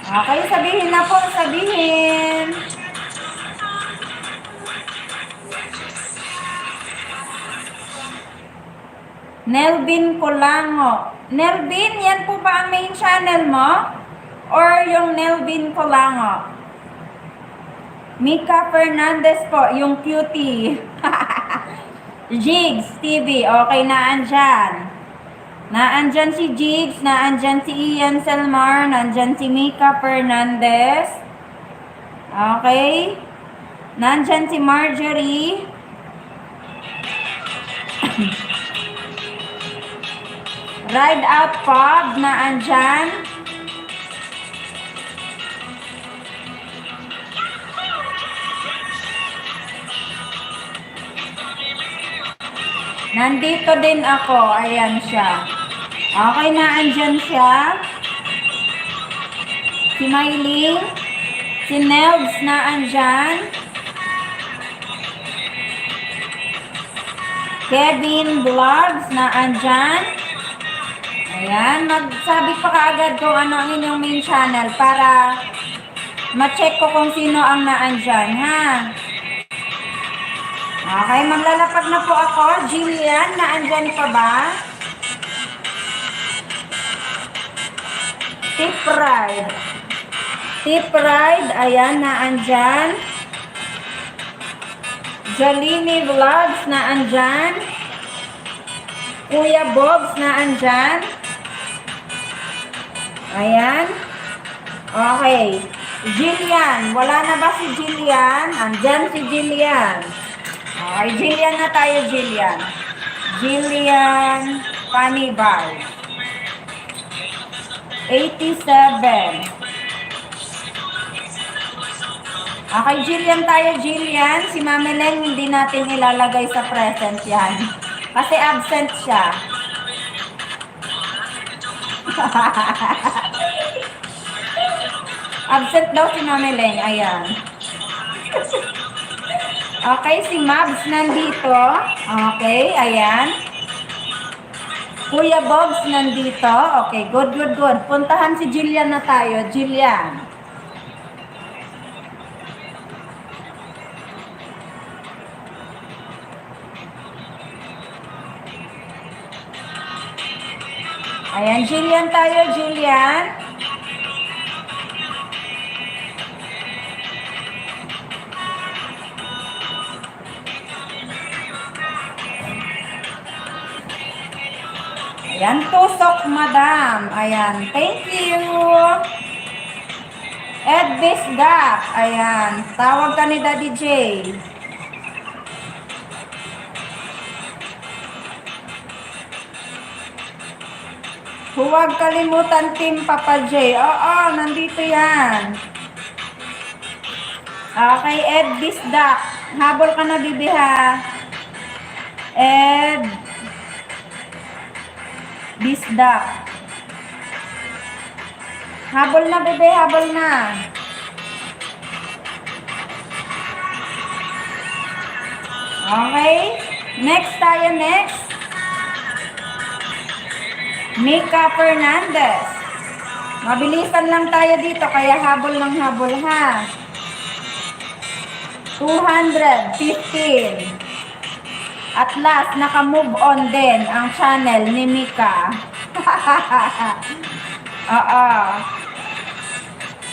Okay, sabihin na po, sabihin. Nelvin Colango. Nelvin, yan po ba ang main channel mo? Or yung Nelvin Colango? Mika Fernandez po, yung cutie. Jigs TV, okay, naandyan. Naandyan si Jigs, naandyan si Ian Selmar, naandyan si Mika Fernandez. Okay. Naandyan si Marjorie. Ride Out Pub na andyan. Nandito din ako. Ayan siya. Okay na andyan siya. Si Myling. Si Nelbs na andyan. Kevin Vlogs na andyan. Ayan. Magsabi pa kaagad kung ano ang inyong main channel para ma-check ko kung sino ang naandyan, ha? Okay, maglalapag na po ako. Jillian, naandyan pa ba? Tip Ride. Tip Ride, ayan, naandyan. Jolini Vlogs, naandyan. Kuya Bobs, naandyan. Ayan. Okay. Jillian, wala na ba si Jillian? Andyan si Jillian. Okay, Jillian na tayo, Jillian. Jillian Panibal. 87. Okay, Jillian tayo, Jillian. Si Mami Leng, hindi natin ilalagay sa present yan. Kasi absent siya. Absent daw si Mami Leng. Ayan. Okay, si Mabs nandito. Okay, ayan. Kuya Bobs nandito. Okay, good, good, good. Puntahan si Jillian na tayo. Jillian. Ayan, Jillian tayo, Jillian. Ayan, tusok, madam. Ayan, thank you. Ed Bisgap. Ayan, tawag ka ni Daddy J. Huwag kalimutan Team Papa J. Oo, nandito yan. Okay, Ed Bisgap. Habol ka na, bibi, ha? Ed Bisdak. Habol na, bebe. Habol na. Okay. Next tayo, next. Mika Fernandez. Mabilisan lang tayo dito, kaya habol ng habol, ha. 215. At last, naka-move on din ang channel ni Mika. Oo.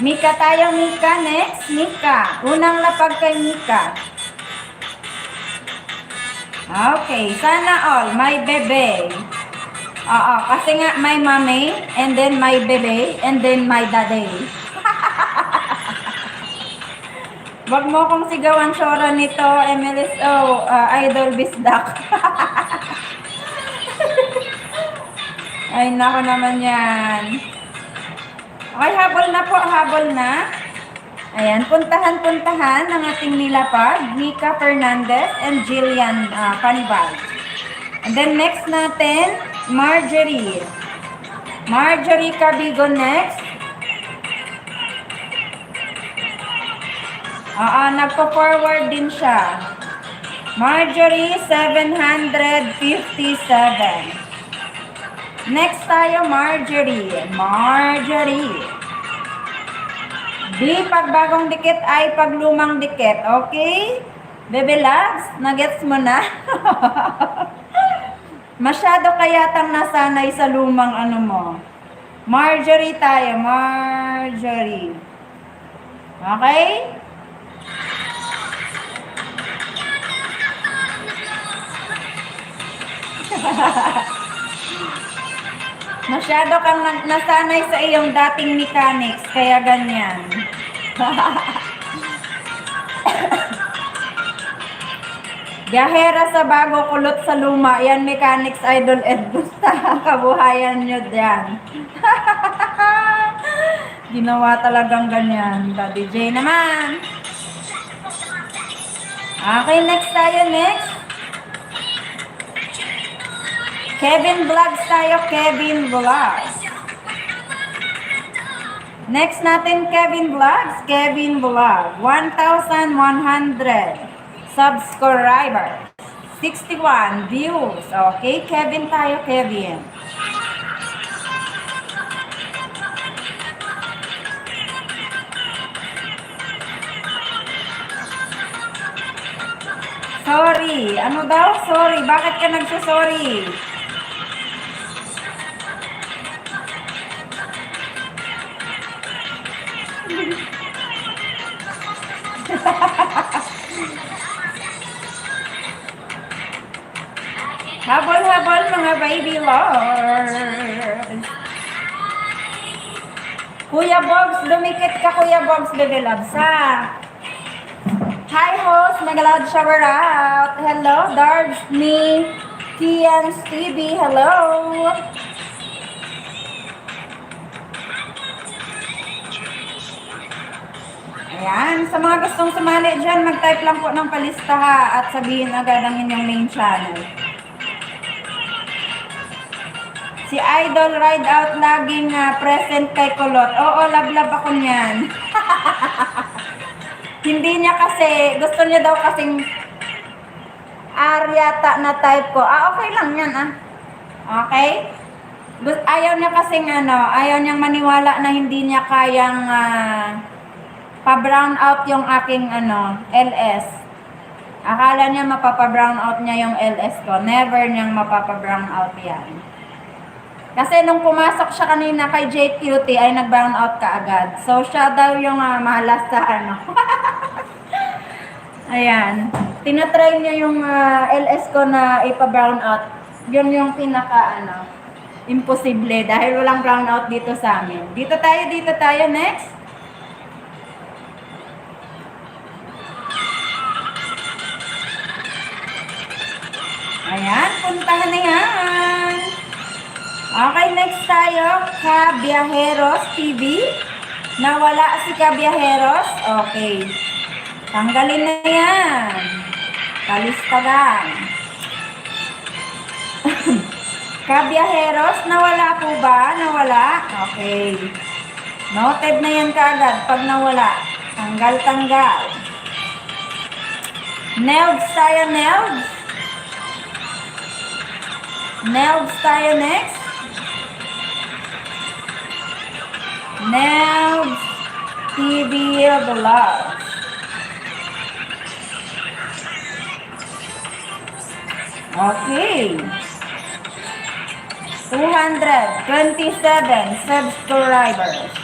Mika tayo, Mika. Next, Mika. Unang lapag kay Mika. Okay. Sana all. My bebe. Oo. Kasi nga, my mommy. And then my bebe. And then my daddy. Wag mo kong sigawan sora nito, MLSO, Idol Bisdak. Ay, nako naman yan. Okay, habol na po, habol na. Ayan, puntahan ng ating nilapag, Mika Fernandez and Jillian Panibal. And then next natin, Marjorie. Marjorie Cabigo next. Nagpo-forward din siya. Marjorie, 757. Next tayo, Marjorie. Marjorie. Di pagbagong dikit ay paglumang dikit. Okay? Bebe Labs, nagets mo na? Masyado kayatang nasanay sa lumang ano mo. Marjorie tayo. Marjorie. Okay? Masyado kang nasanay sa iyong dating mechanics, kaya ganyan. Biyahera sa bago, kulot sa luma. Yan, mechanics idol Ed Busta. Kabuhayan nyo dyan. Ginawa talagang ganyan. Daddy J naman. Okay, next tayo, next. Kevin Vlogs tayo, Kevin Vlogs. Next natin, Kevin Vlogs, Kevin Vlog. 1,100 subscribers. 61 views. Okay, Kevin tayo, Kevin. Sorry. Ano daw? Sorry. Bakit ka nagsasorry? Habol-habol mga baby lords. Kuya Bogs, dumikit ka Kuya Bogs, baby loves, ha? Hi host, mega loud shower out. Hello, Darbs, me, Kian, Stevie, hello. Ayan, sa mga gustong sumali dyan, mag-type lang po ng palista ha, at sabihin agad ang inyong main channel. Si Idol Ride Out laging present kay Kulot. Oo, love ako niyan. Hindi niya kasi, gusto niya daw kasing aryata na type ko. Okay lang yan Okay? Ayaw niya kasing ayaw niyang maniwala na hindi niya kayang pa-brown out yung aking LS. Akala niya mapapa-brown out niya yung LS ko. Never niyang mapapa-brown out yan. Kasi nung pumasok siya kanina kay JQT ay nag-brown out ka agad. So siya daw yung malas sa Ayan. Tinatry niya yung LS ko na ipa-brown out. Yun yung pinaka imposible dahil walang brown out dito sa amin. Dito tayo next. Ayan, puntahan na yan. Okay, next tayo, Kabiyaheros TV. Nawala si Kabiyaheros. Okay. Tanggalin na yan. Kalistagan. Kabiyaheros, nawala po ba? Nawala? Okay. Noted na yan kaagad pag nawala. Tanggal. Nelds tayo, Nelds. Nelds tayo next. Nelds TV Vlogs. Okay. 227 subscribers.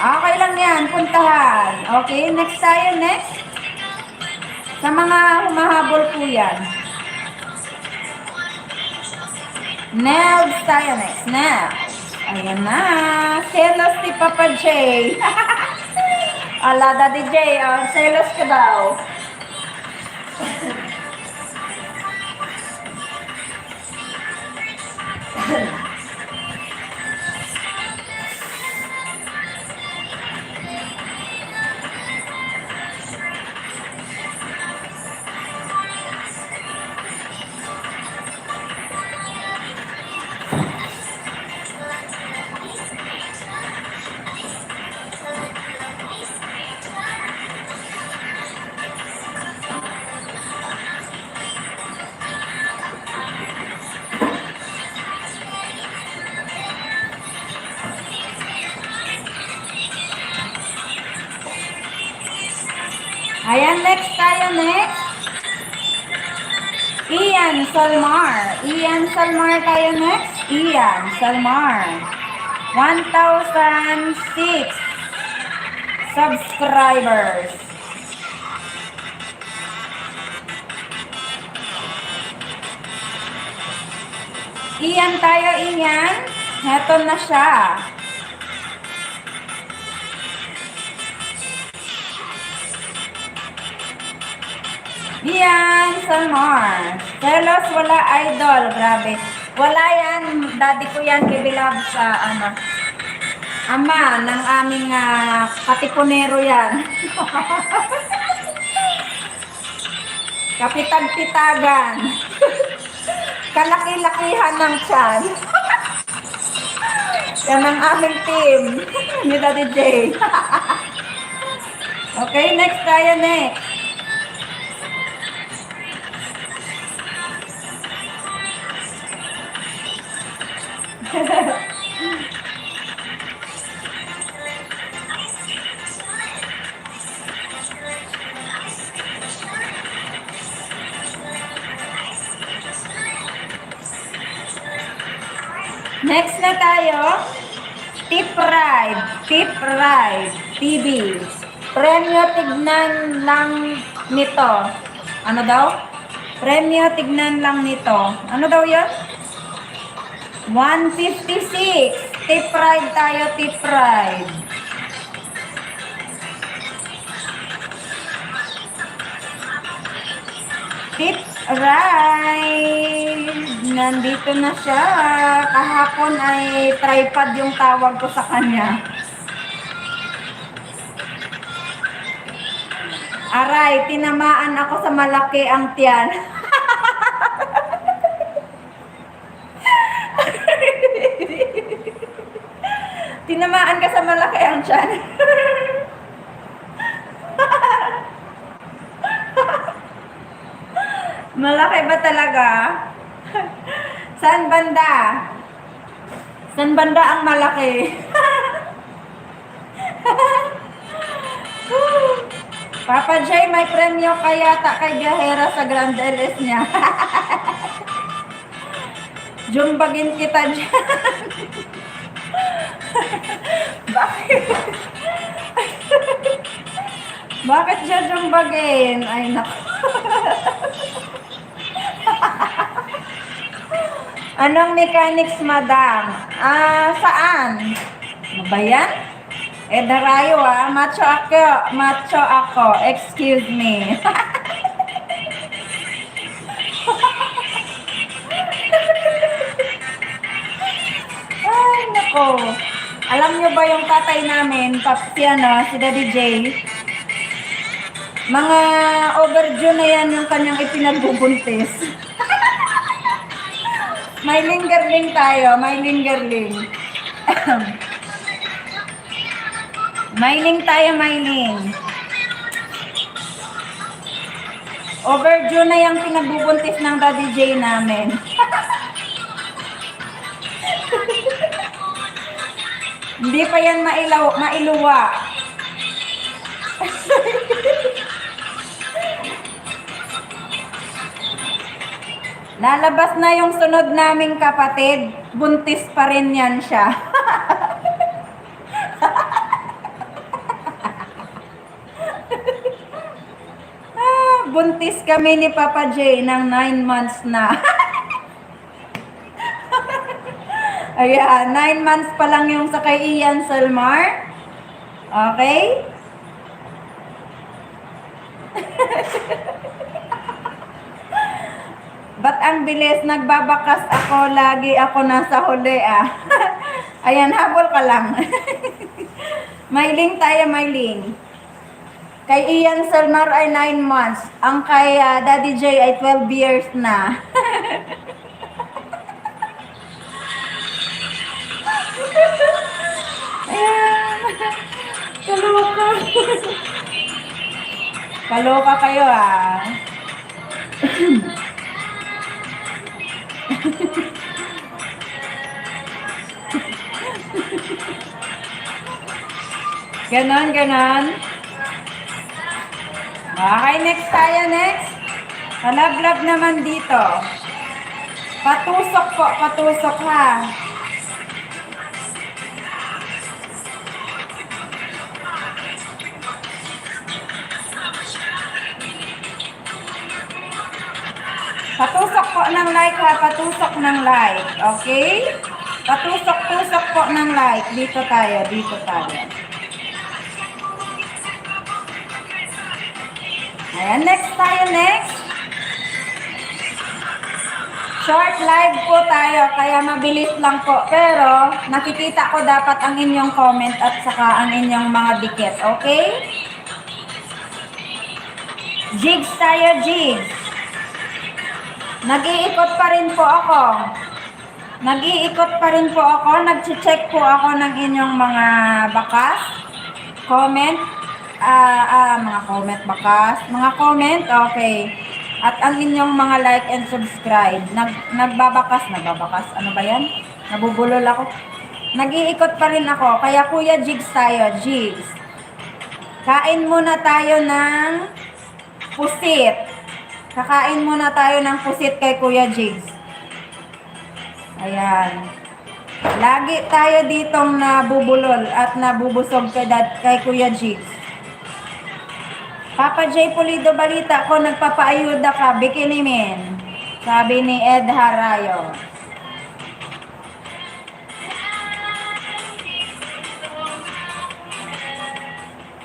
Okay lang yan, puntahan. Okay, next tayo, next. Sa mga humahabol po yan. Nelds tayo next. Nelds. Ayan na. Selos si Papa J. Ala, Daddy J. Selos ka daw. Ayan, next tayo, next. Ian Salmar. Ian Salmar tayo next. Ian Salmar. 1,006 subscribers. Ian tayo, Ian. Heto na siya. Ian Salmar. Celos, wala idol. Grabe. Wala yan. Daddy ko yan, Bibilab sa ama ng aming katipunero yan. Kapitag-pitagan. Kalaki-lakihan ng tiyan. Yan ang aming team. Ni Daddy J. Okay, next tayo, next. Next na tayo. Tip Ride. Tip Ride. TV. Premyo tignan lang nito. Ano daw? Premyo tignan lang nito. Ano daw yun? 156. Tip Ride tayo, Tip Ride. Tip Ride. Nandito na siya. Kahapon ay tripod yung tawag ko sa kanya. Aray, tinamaan ako sa malaki ang tiyan. Tinamaan ka sa malaki ang tiyan. Malaki ba talaga? Saan banda? Saan banda ang malaki? Papa Jay, may premyo kaya kay Biyahera sa Grand LS niya. Jumbagin kita dyan. Bakit? Bakit siya jumbagin? Ay, naku. Anong mechanics, madam? Saan? Ano ba yan? Darayo macho ako. Macho ako. Excuse me. Ay, nako. Alam nyo ba yung tatay namin, si Daddy J? Mga overdue na yan yung kanyang ipinagbubuntis. May lingerling tayo, may lingerling. Mining tayo, mining. Overdue na yung pinagbubuntis ng Daddy J namin. Hindi pa yan mailuwa. Lalabas na yung sunod naming kapatid, buntis pa rin yan siya. Buntis kami ni Papa J ng 9 months na. Ayan, 9 months pa lang yung sa kay Ian Salmar. Okay? Ba't ang bilis? Nagbabakas ako. Lagi ako nasa huli Ayan, habol ka lang. Mailing tayo, mailing. Kay Ian Salmar ay 9 months. Ang kay Daddy J ay 12 years na. Ayan. Kaloka. Kaloka kayo Ganon, ganon. Okay, next tayo, next. Palablab naman dito. Patusok po, patusok ha. Patusok po ng like ha, patusok ng like. Okay? Patusok-tusok po ng like. Dito tayo, dito tayo. Ayan, next tayo, next. Short live po tayo, kaya mabilis lang po. Pero, nakikita ko dapat ang inyong comment at saka ang inyong mga dikit. Okay? Jigs tayo, jigs. Nag-iikot pa rin po ako. Nag-check po ako ng inyong mga bakas, comment, mga comment, okay. At ang inyong mga like and subscribe. Nagbabakas, ano ba yan? Nabubulol ako. Nag-iikot pa rin ako, kaya Kuya Jigs tayo, Jigs. Kain muna tayo ng pusit. Kakain muna tayo ng pusit kay Kuya Jigs. Ayan. Lagi tayo ditong nabubulol at nabubusog kay Kuya Jigs. Papa J. Pulido, balita ko, nagpapaayuda ka, Bikini Man. Sabi ni Ed Harayo.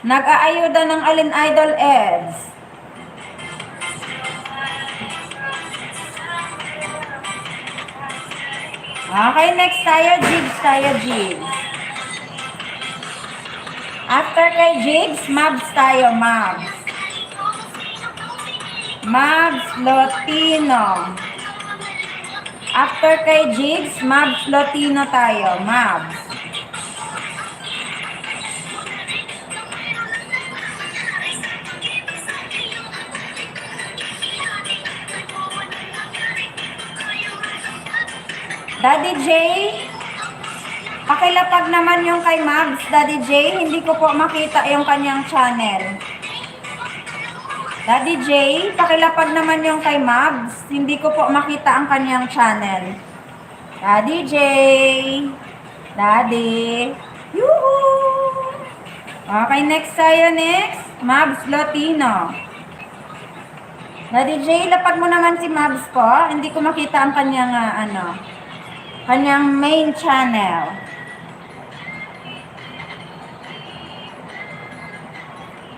Nag-aayuda ng alin Idol Eds. Okay, next tayo, Jigs tayo, Jigs. After kay Jigs, Mabs tayo, Mabs. Mabs Lotino. After kay Jigs, Mabs Lotino tayo, Mabs. Daddy J, pakilapag naman yung kay Mabs, Daddy J. Hindi ko po makita yung kanyang channel. Daddy J, pakilapag naman yung kay Mabs. Hindi ko po makita ang kanyang channel. Daddy J. Daddy. Yuhuu! Okay, next tayo, next. Mabs Lotino. Daddy J, lapag mo naman si Mabs po. Hindi ko makita ang kanyang, kanyang main channel.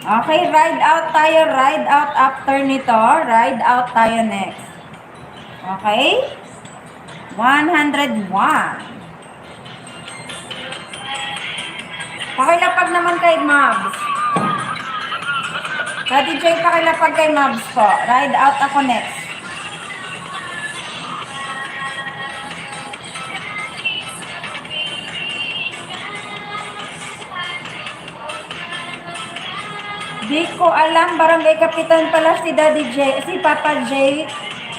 Okay, ride out tayo. Ride out after nito. Ride out tayo next. Okay? 101. Pakilapag naman kay Mabs. Daddy J, pakilapag kay Mabs po. Ride out ako next. Di ko alam, barangay kapitan pala si Daddy J, si Papa J,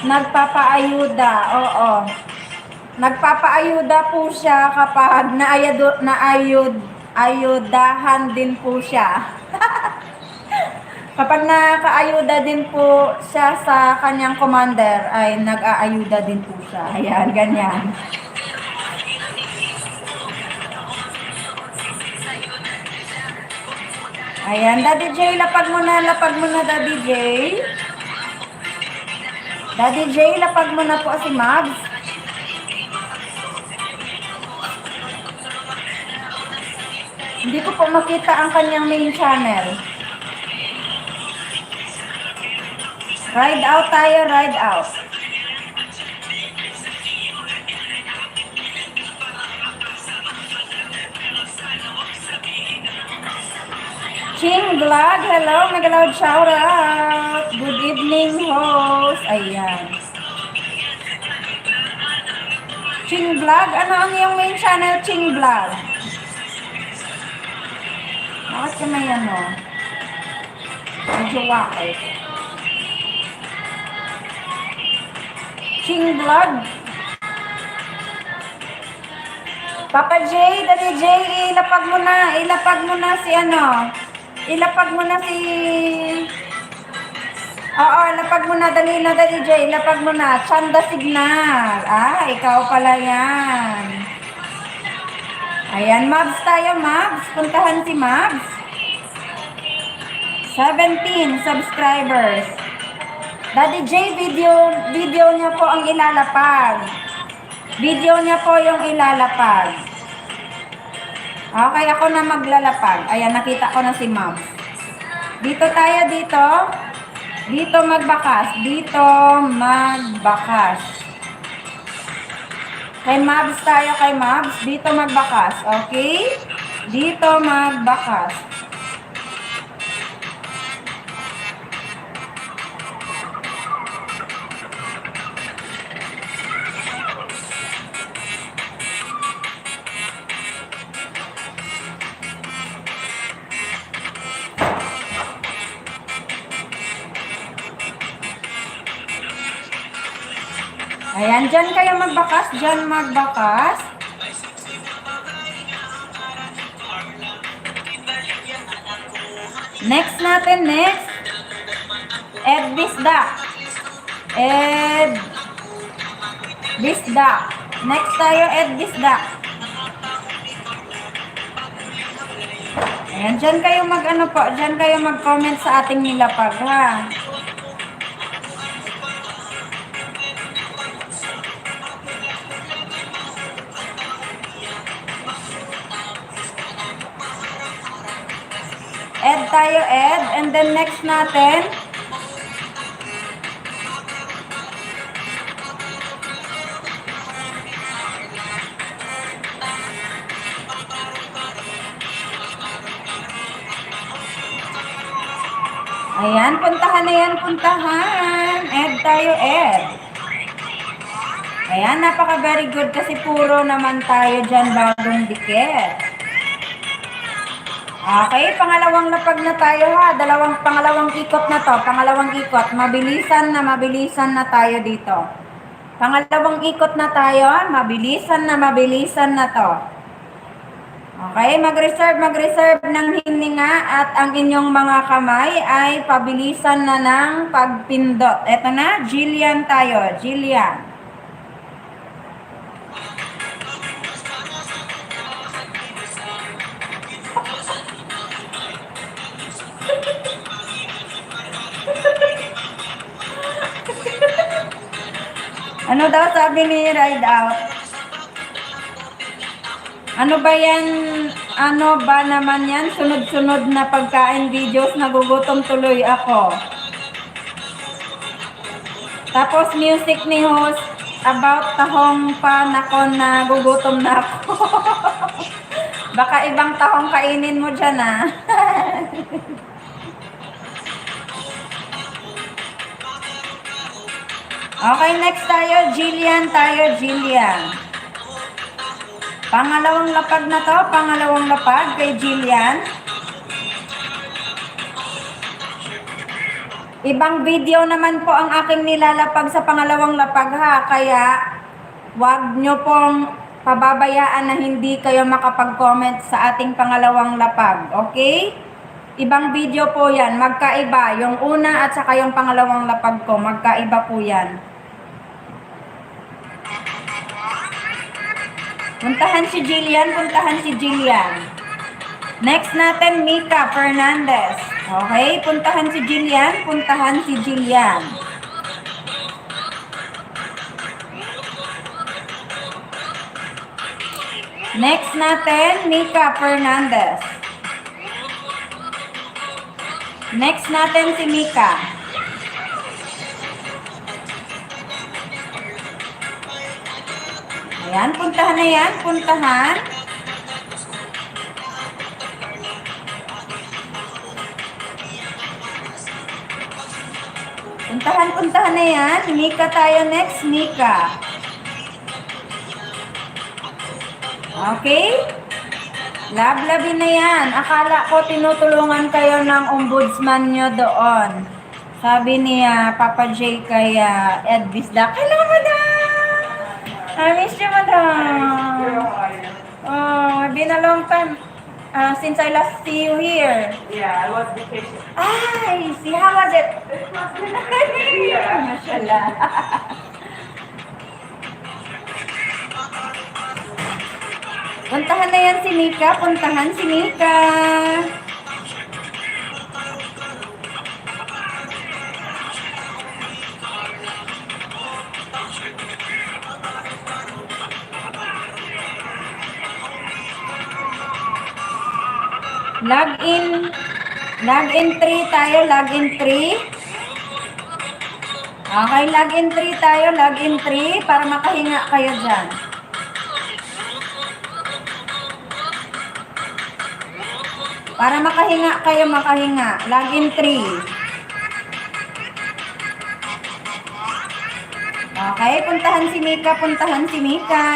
nagpapaayuda. Oo. Nagpapaayuda po siya kapag ayudahan din po siya. Kapag nakaayuda din po siya sa kanyang commander, ay nag-aayuda din po siya. Ayan, ganyan. Ayan, Daddy J, lapag mo na, Daddy J. Daddy J, lapag mo na po si Mabs. Hindi ko po makita ang kanyang main channel. Ride out tayo, ride out. Ching Vlog, hello, mega loud shout out. Good evening, host. Ayan. Ching Vlog, ano ang iyong main channel, Ching Vlog? Bakit ka may ano? Medyo wakay. Ching Vlog. Papa J, Daddy J, ilapag mo na si ano. Ilapag mo na si... Oo, ilapag mo na, dali na, Daddy J. Ilapag mo na. Chanda Signal. Ah, ikaw pala yan. Ayan, Mabs tayo, Mabs. Puntahan si Mabs. 17 subscribers. Daddy J, video niya po ang ilalapag. Video niya po yung ilalapag. Okay, ako na maglalapag. Ayan, nakita ko na si Mabs. Dito tayo, dito. Dito magbakas. Dito magbakas. Kay Mabs tayo, kay Mabs. Dito magbakas. Okay? Dito magbakas. Ayan, dyan kayo magbakas. Dyan magbakas. Next natin, next. Ed Bisda. Ed Bisda. Next tayo, Ed Bisda. Ayan, dyan kayo mag-ano po. Dyan kayo mag-comment sa ating nilapag, ha. Ed tayo, Ed. And then next natin. Ayan, puntahan na yan, puntahan. Ed tayo, Ed. Ayan, napaka very good kasi puro naman tayo dyan bagong dikit. Okay, pangalawang lapag na tayo ha. Pangalawang ikot na to. Pangalawang ikot. Mabilisan na tayo dito. Pangalawang ikot na tayo. Mabilisan na to. Okay, mag-reserve ng hininga at ang inyong mga kamay ay pabilisan na ng pagpindot. Eto na, Jillian tayo. Jillian. Ano daw sabi ni Ride Out? Ano ba yan? Ano ba naman yan? Sunod-sunod na pagkain videos, nagugutom tuloy ako. Tapos music ni host about tahong pa, nako, nagugutom na ako. Baka ibang tahong kainin mo dyan, ah. Okay, next tayo, Jillian tayo, Jillian. Pangalawang lapag na to, pangalawang lapag kay Jillian. Ibang video naman po ang aking nilalapag sa pangalawang lapag ha, kaya wag nyo pong pababayaan na hindi kayo makapag-comment sa ating pangalawang lapag, okay? Ibang video po yan, magkaiba. Yung una at saka yung pangalawang lapag ko, magkaiba po yan. Puntahan si Jillian, puntahan si Jillian. Next natin, Mika Fernandez. Okay, puntahan si Jillian, puntahan si Jillian. Next natin, Mika Fernandez. Next natin si Mika. Ayan, puntahan na yan, puntahan. Puntahan na yan. Mika tayo next, Mika. Okay? Lablabin na yan. Akala ko tinutulungan kayo ng ombudsman nyo doon. Sabi ni Papa J kay Ed Bisda, kailangan mo na! I miss you, madam. Oh, it's been a long time since I last see you here. Yeah, I was vacation. Ay, see, how was it? It was really Mashallah. Puntahan na yan si Mika. Puntahan si Mika. Login 3 tayo, login 3. Okay, login 3 tayo. Login 3 para makahinga kayo dyan. Para makahinga kayo, makahinga. Login 3. Okay, puntahan si Mika, puntahan si Mika.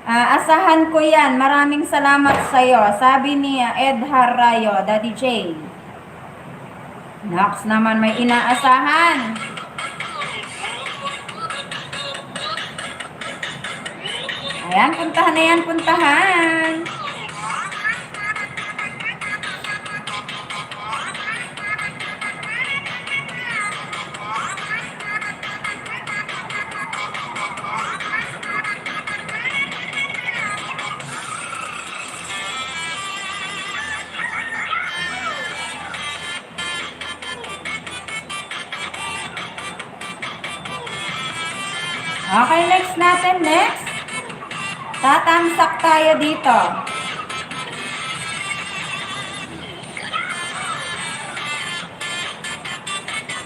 Asahan ko yan. Maraming salamat sa'yo. Sabi niya, Ed Harayo, Daddy J. Nox naman may inaasahan. Ayan, puntahan na yan, puntahan. Okay, next natin, next. Tatamsak tayo dito.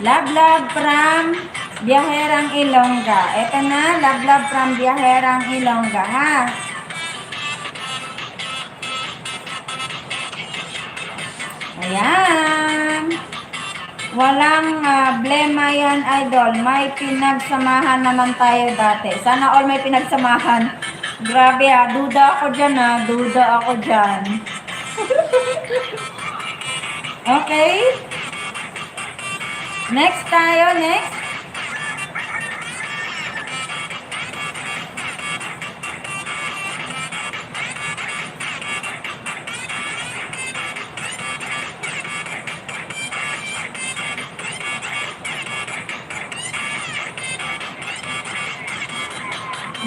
Love from Biyaherang Ilongga. Ito na, love from Biyaherang Ilongga, ha? Ayan. Walang blema yan, idol. May pinagsamahan naman tayo dati. Sana all may pinagsamahan. Grabe duda ako dyan duda ako dyan. Okay. Next tayo, next.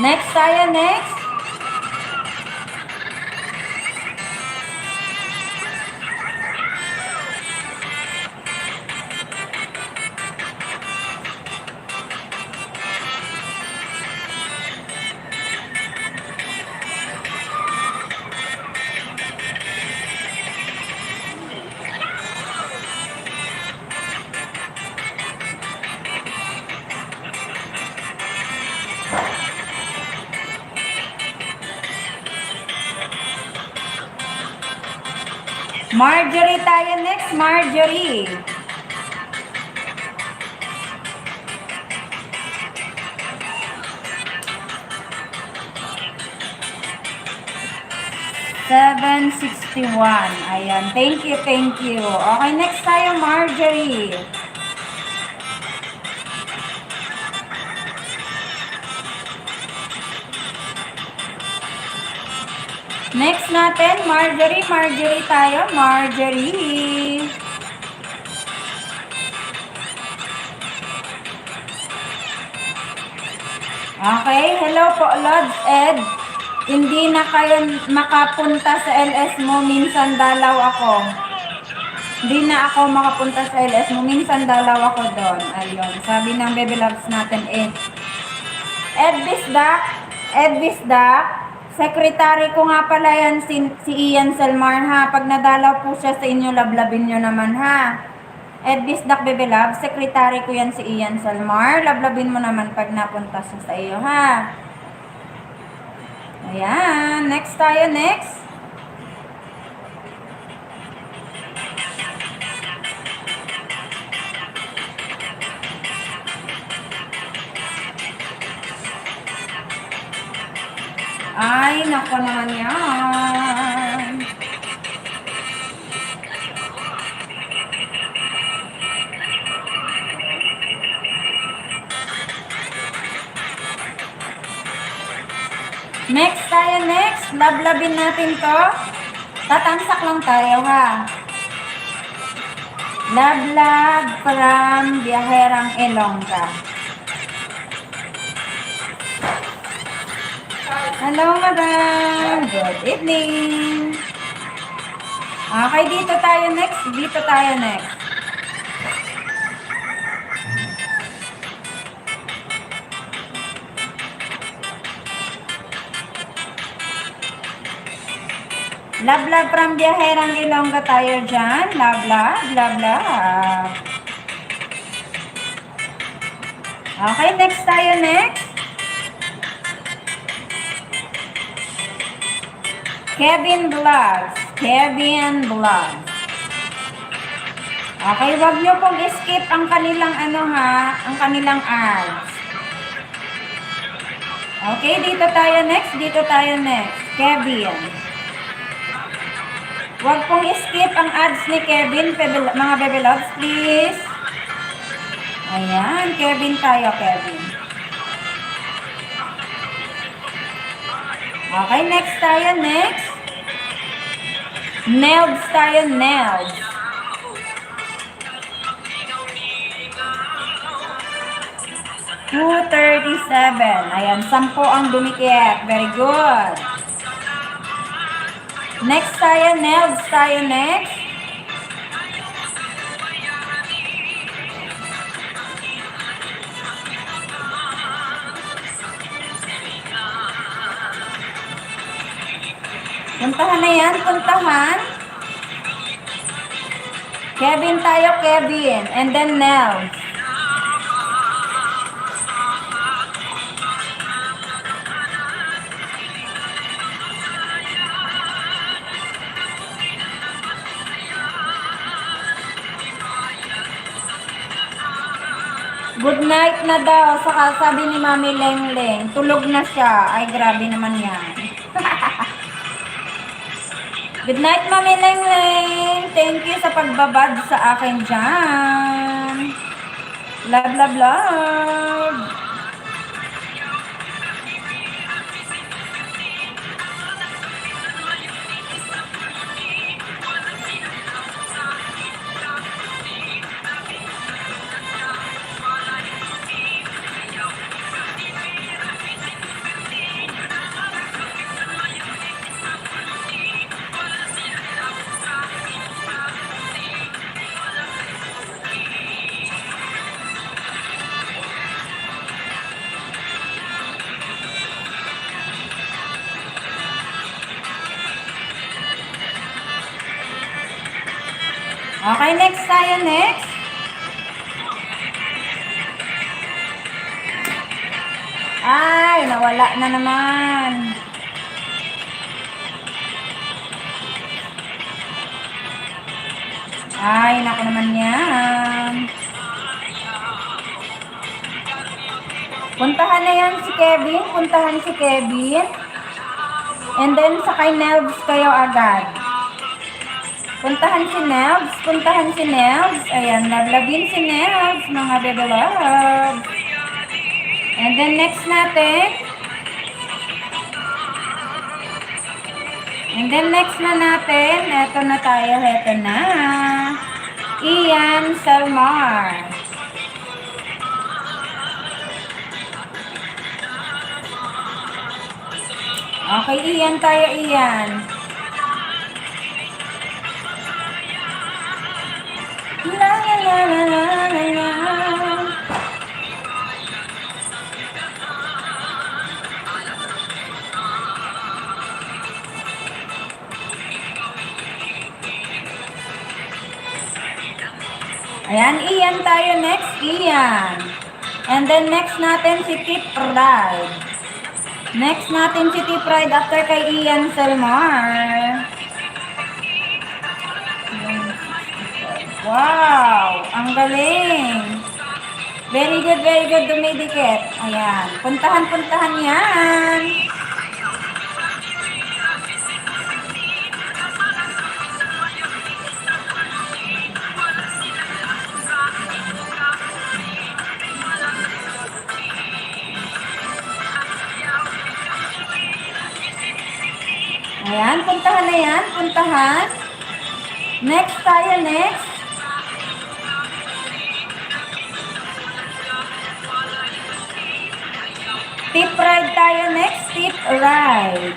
Next tayo, next. Marjorie tayo next, Marjorie. $7.61. Ayan, thank you, thank you. Okay, next tayo, Marjorie. Next natin, Marjorie. Marjorie tayo. Marjorie. Okay. Hello po, Lods Ed. Hindi na kayo makapunta sa LS mo. Minsan dalaw ako. Hindi na ako makapunta sa LS mo. Minsan dalaw ako doon. Ayun. Sabi ng Baby Loves natin Ed Bisdak. Ed Bisdak. Secretary ko nga pala yan si Ian Salmar, ha. Pag nadalaw po siya sa inyo, lablabin nyo naman, ha. Ed Bisdak, Baby Love, secretary ko yan si Ian Salmar. Lablabin mo naman pag napunta siya sa iyo, ha. Ayan. Next tayo, next. Ay, nako naman yan. Next tayo, next. Lablabin natin to. Tatamsak lang tayo, ha. Lablab from Biyaherang Ilongga. Hello, madam. Good evening. Okay, dito tayo next. Dito tayo next. Love from Biyaherang Ilongga tayo dyan. Love. Okay, next tayo, next. Kevin Vlogs. Kevin Vlogs. Okay, wag nyo pong skip ang kanilang ano ha, ang kanilang ads. Okay, dito tayo next, dito tayo next. Kevin. Wag pong skip ang ads ni Kevin, mga Bebe Loves, please. Ayan, Kevin tayo, Kevin. Okay, next tayo, next. Nelds tayo, Nelds. 237. Ayan, 10 ang dumikit. Very good. Next tayo, Nelds tayo, next. Puntahan na yan, puntahan. Kevin tayo, Kevin. And then Nelds. Good night na daw. Saka sabi ni Mami Lengleng, tulog na siya. Ay, grabe naman yan. Good night, Mami Lengleng. Thank you sa pagbabad sa akin dyan. Love, love, love. Okay, next tayo, next. Ay, nawala na naman. Ay, naku naman yan. Puntahan na yan si Kevin. Puntahan si Kevin. And then, sa kay Nelves kayo agad. Puntahan si Nelves. Puntahan si Nelves. Ayan, naglabin si Nelves, mga Bebe Loves. And then, next natin. And then, next na natin. Eto na tayo. Eto na. Ian Salmar. Okay, Ian tayo, Ian. La la la la la la la. Ayan, Ian tayo next, Ian. And then next natin si Tip Ride. Next natin si Tip Ride after kay Ian Salmar. Wow! Ang galing! Very good, dumidikit. Ayan. Puntahan yan. Ayan, puntahan na yan. Puntahan. Next tayo, next. Tip ride tayo next. Tip ride.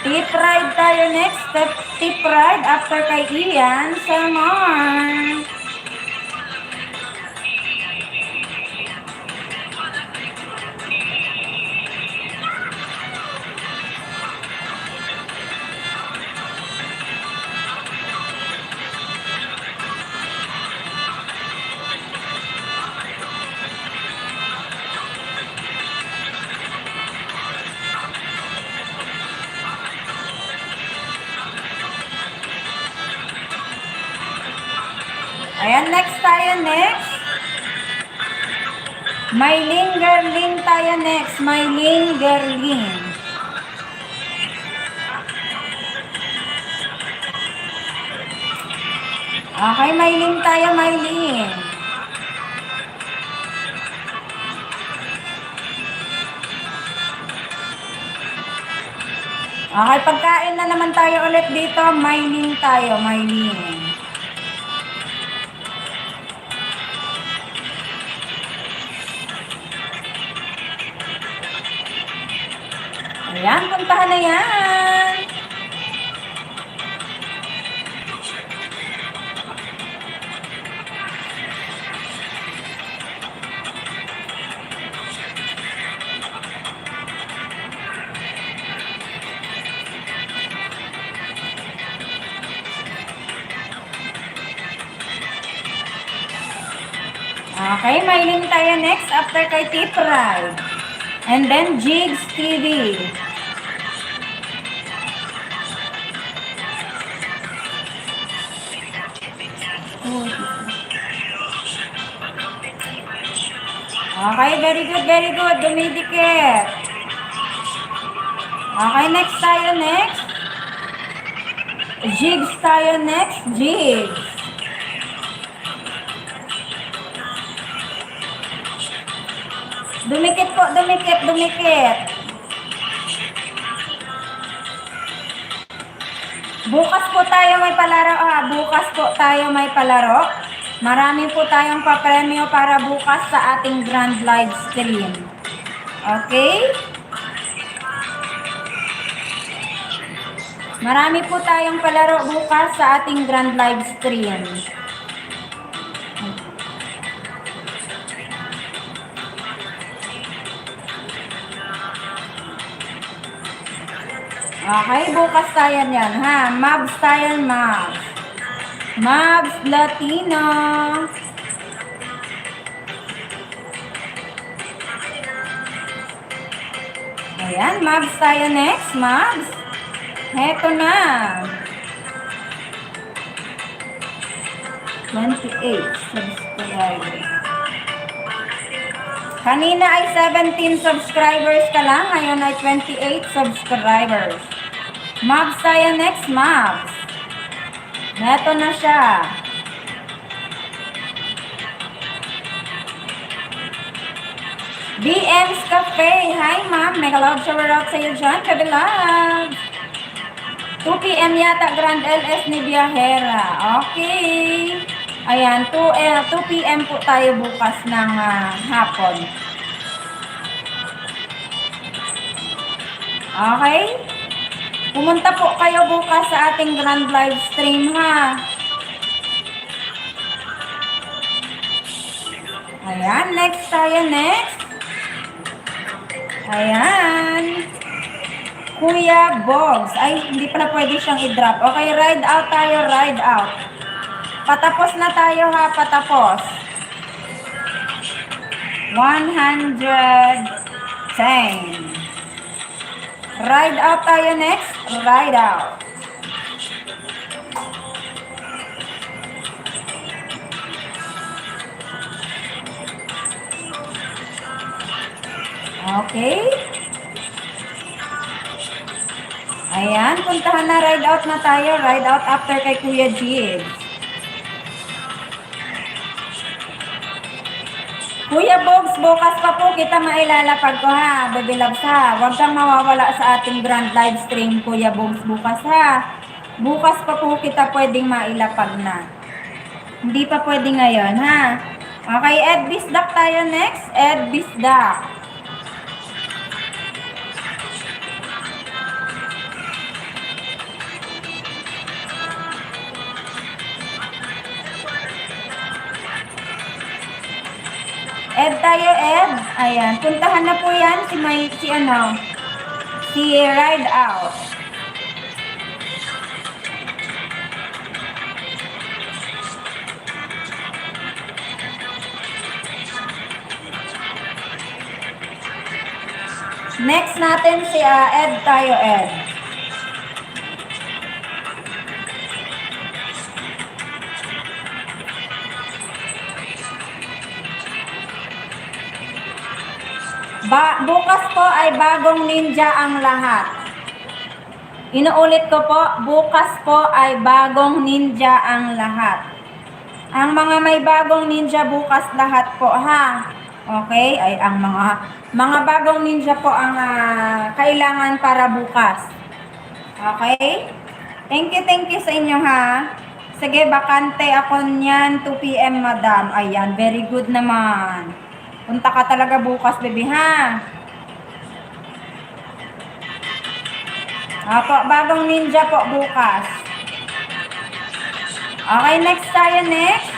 Tip ride tayo next. Tip ride after kay Ian Salmar. tayo next. Mylene Gerling tayo next. Mylene Gerling. Okay, Mylene tayo, Mylene. Okay, pagkain na naman tayo ulit dito. Mylene tayo, Mylene. Ayan, puntahan na yan. Okay, Mylene tayo next after kay Tipray. And then Jigs TV. Okay, very good, very good. Dumidikit. Okay, next tayo next. Jigs tayo next. Jigs. Dumikit po, dumikit, dumikit. Bukas po tayo may palaro. Bukas po tayo may palaro. Marami po tayong papremyo para bukas sa ating grand live stream. Okay? Marami po tayong palaro bukas sa ating grand live stream. Okay, bukas tayo yan, ha? Mabs tayo, Mabs. Mabs Latino. Ayan, Mabs tayo next, Mabs. Heto na. 28 subscribers. Kanina ay 17 subscribers ka lang. Ngayon ay 28 subscribers. Mabs tayo next, Mabs. Neto na siya. BM's Cafe. Hi, ma'am. Mega love shower out sa'yo dyan. Kabilog. 2 p.m. yata Grand LS ni Biahera. Okay. Ayan, 2 p.m. po tayo bukas ng hapon. Okay? Pumunta po kayo bukas sa ating grand live stream, ha? Ayan, next tayo, next. Ayan. Kuya Bogs. Ay, hindi pala pwede siyang i-drop. Okay, ride out tayo, ride out. Patapos na tayo, ha? Patapos. 110. Ride out tayo next. Ride out. Okay. Ayan, puntahan na, ride out na tayo. Ride out after kay Kuya Jigs. Kuya Bogs, bukas pa po kita mailalapag ko, ha, Baby Loves, ha. Huwag kang mawawala sa ating grand live stream, Kuya Bogs, bukas, ha. Bukas pa po kita pwedeng mailapag na. Hindi pa pwede ngayon, ha. Okay, Ed Bisdak tayo next. Ed Bisdak. Ed tayo, Ed. Ayan. Puntahan na po yan si Ride Out. Next natin si Ed tayo, Ed. Bukas po ay bagong ninja ang lahat. Inuulit ko po, bukas po ay bagong ninja ang lahat. Ang mga may bagong ninja bukas lahat po ha. Okay? Ay ang mga bagong ninja po ang kailangan para bukas. Okay? Thank you sa inyo ha. Sige, bakante ako niyan 2 PM madam. Ayan, very good naman. Punta ka talaga bukas, baby ha. Apo, bagong ninja po bukas. Okay, next tayo, next.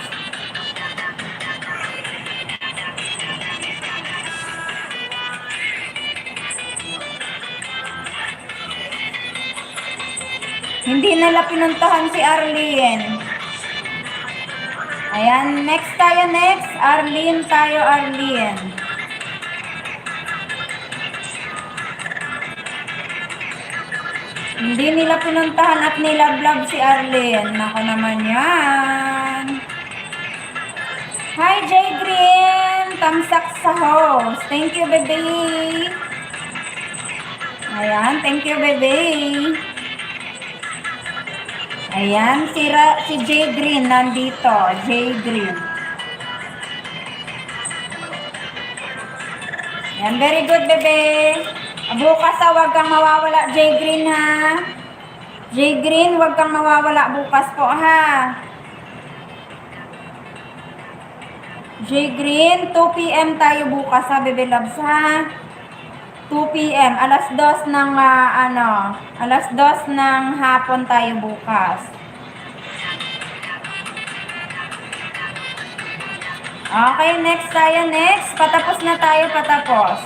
Hindi nila pinuntahan si Arlene. Ayan, next tayo, next. Arlene tayo, Arlene. Hindi nila pinuntahan at nilablab si Arlene. Nako naman yan. Hi, Jay Green. Tamsak sa host. Thank you, baby. Ayan, thank you, baby. Ayan, si Jay Green nandito. Jay Green. Ayan, very good, bebe. Bukas huwag kang mawawala, Jay Green, ha? Jay Green, huwag kang mawawala bukas po, ha? Jay Green, 2 PM tayo bukas, ha, bebe loves, ha? 2 PM, alas 2 ng, alas 2 ng hapon tayo bukas. Okay, next tayo, next. Patapos na tayo, patapos.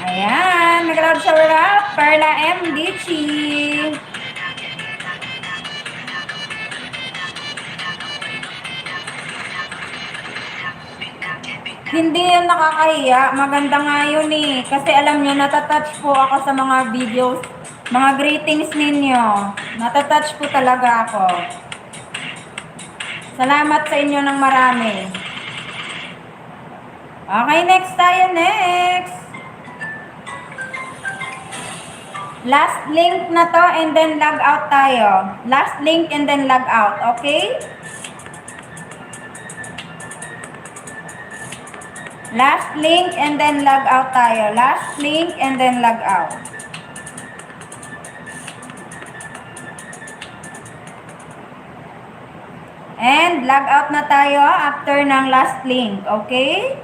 Ayan, nag-loud shower up, Perla M. Dichi. Hindi yun nakakahiya. Maganda nga yun eh. Kasi alam nyo, natatouch po ako sa mga videos, mga greetings ninyo. Natatouch po talaga ako. Salamat sa inyo ng marami. Okay, next tayo, next. Last link na to and then log out tayo. Last link and then log out, okay? Last link and then log out tayo. Last link and then log out. And log out na tayo after ng last link, okay?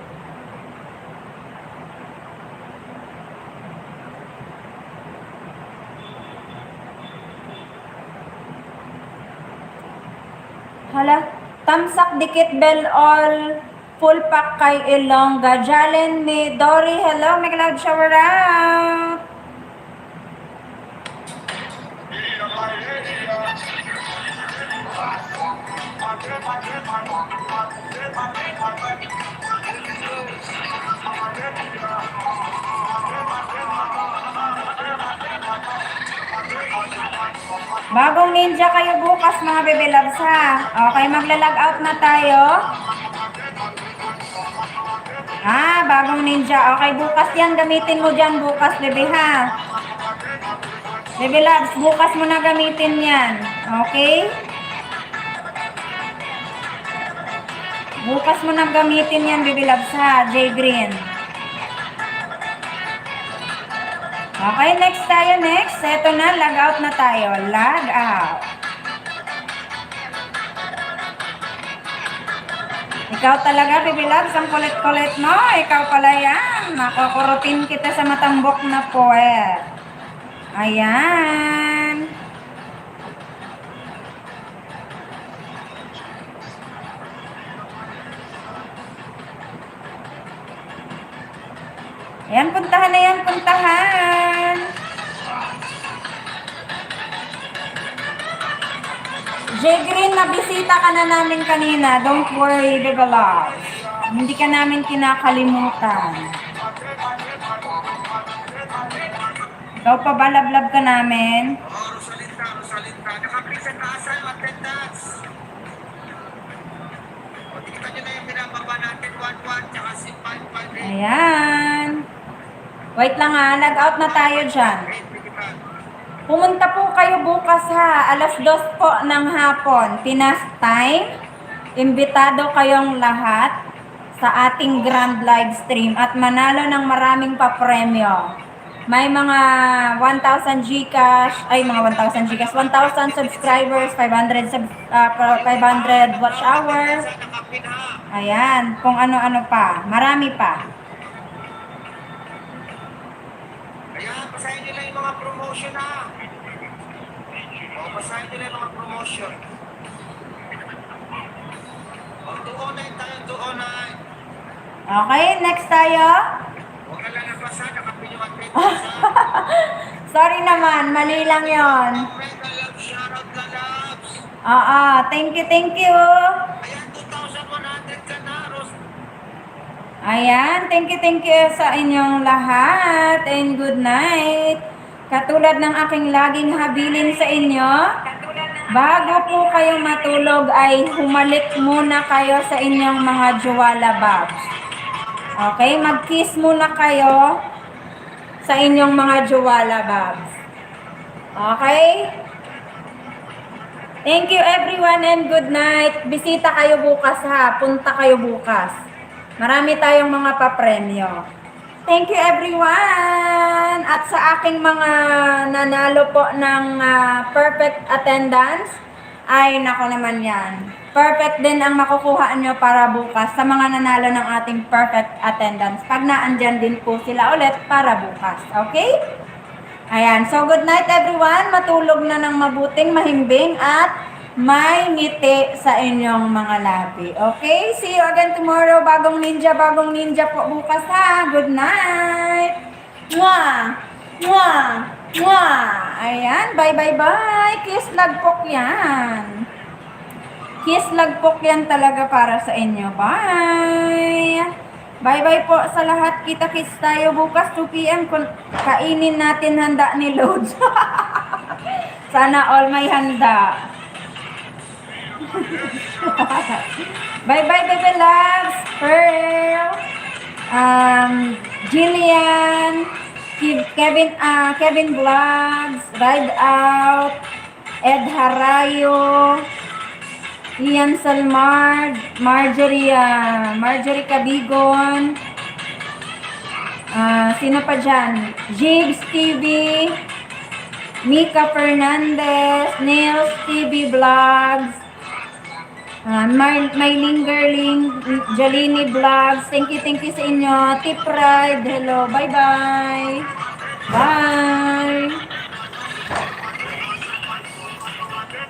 Hala, tamsak dikit bell all. Full pack kay Ilongga. Jalen me Dory, hello, may cloud shower out. Bagong ninja kayo bukas mga bebe loves ha. Okay, magla-log out na tayo. Bagong ninja. Okay, bukas yan. Gamitin mo dyan bukas, bebe, ha? Bebe loves, bukas mo na gamitin yan. Okay? Bukas mo na gamitin yan, bebe loves, ha? Jay Green. Okay, next tayo, next. Eto na, log out na tayo. Log out. Ikaw talaga, baby loves, ang kulit-kulit mo. Ikaw pala yan. Nakukurutin kita sa matambok na puwet. Ayan. Ayan, puntahan na yan, puntahan. Jay Green, nabisita ka na namin kanina. Don't worry, baby loves. Hindi ka namin kinakalimutan. Ikaw pa ba, lablab ka namin? Rosalinda, Rosalinda. Nakapisa ka sa attendance. Ayan. Wait lang ha, nag-out na tayo dyan. Pumunta po kayo bukas ha, alas 2 po ng hapon, Pinas time. Imbitado kayong lahat sa ating grand live stream at manalo ng maraming papremyo. May mga 1,000 Gcash, ay mga 1,000 Gcash, 1,000 subscribers, 500 watch hour. Ayan, kung ano-ano pa, marami pa. Ayan, basahin nila yung mga promotion ha. O, basahin nila yung mga promotion. O, doonay tayo, doonay. Okay, next tayo. Huwag ka lang nabasa, nakapin yung mag-print Sorry naman, mali lang yon. Mega love, shoutout ka loves. Oo, thank you, thank you. Ayan, 2,100 ka na, Ros. Ayan, thank you sa inyong lahat and good night. Katulad ng aking laging habilin sa inyo, bago po kayo matulog ay humalik muna kayo sa inyong mga Juwala Babs. Okay, mag-kiss muna kayo sa inyong mga Juwala Babs. Okay? Thank you everyone and good night. Bisita kayo bukas ha. Punta kayo bukas. Marami tayong mga papremyo. Thank you everyone! At sa aking mga nanalo po ng perfect attendance, ay nako naman yan. Perfect din ang makukuha nyo para bukas sa mga nanalo ng ating perfect attendance. Pag naandyan din po sila ulit para bukas. Okay? Ayan. So, good night everyone. Matulog na ng mabuting, mahimbing at may ngiti sa inyong mga labi. Okay? See you again tomorrow. Bagong ninja po bukas ha. Good night. Mwah! Mwah! Mwah! Ayan. Bye. Kiss lagpok yan. Kiss lagpok yan talaga para sa inyo. Bye! Bye po sa lahat. Kita-kits tayo bukas 2 p.m. Kainin natin handa ni Lods. Sana all may handa. Bye, Bebe Loves, Pearl, Jillian, Kevin Vlogs, Ride Out, Ed Harayo, Ian Salmard, Marjorie Cabigon, sino pa dyan? Jigs TV, Mika Fernandez, Nails TV Vlogs, Mylene Gerling, Jolini Vlogs. Thank you sa inyo. Tip Ride. Hello. Bye.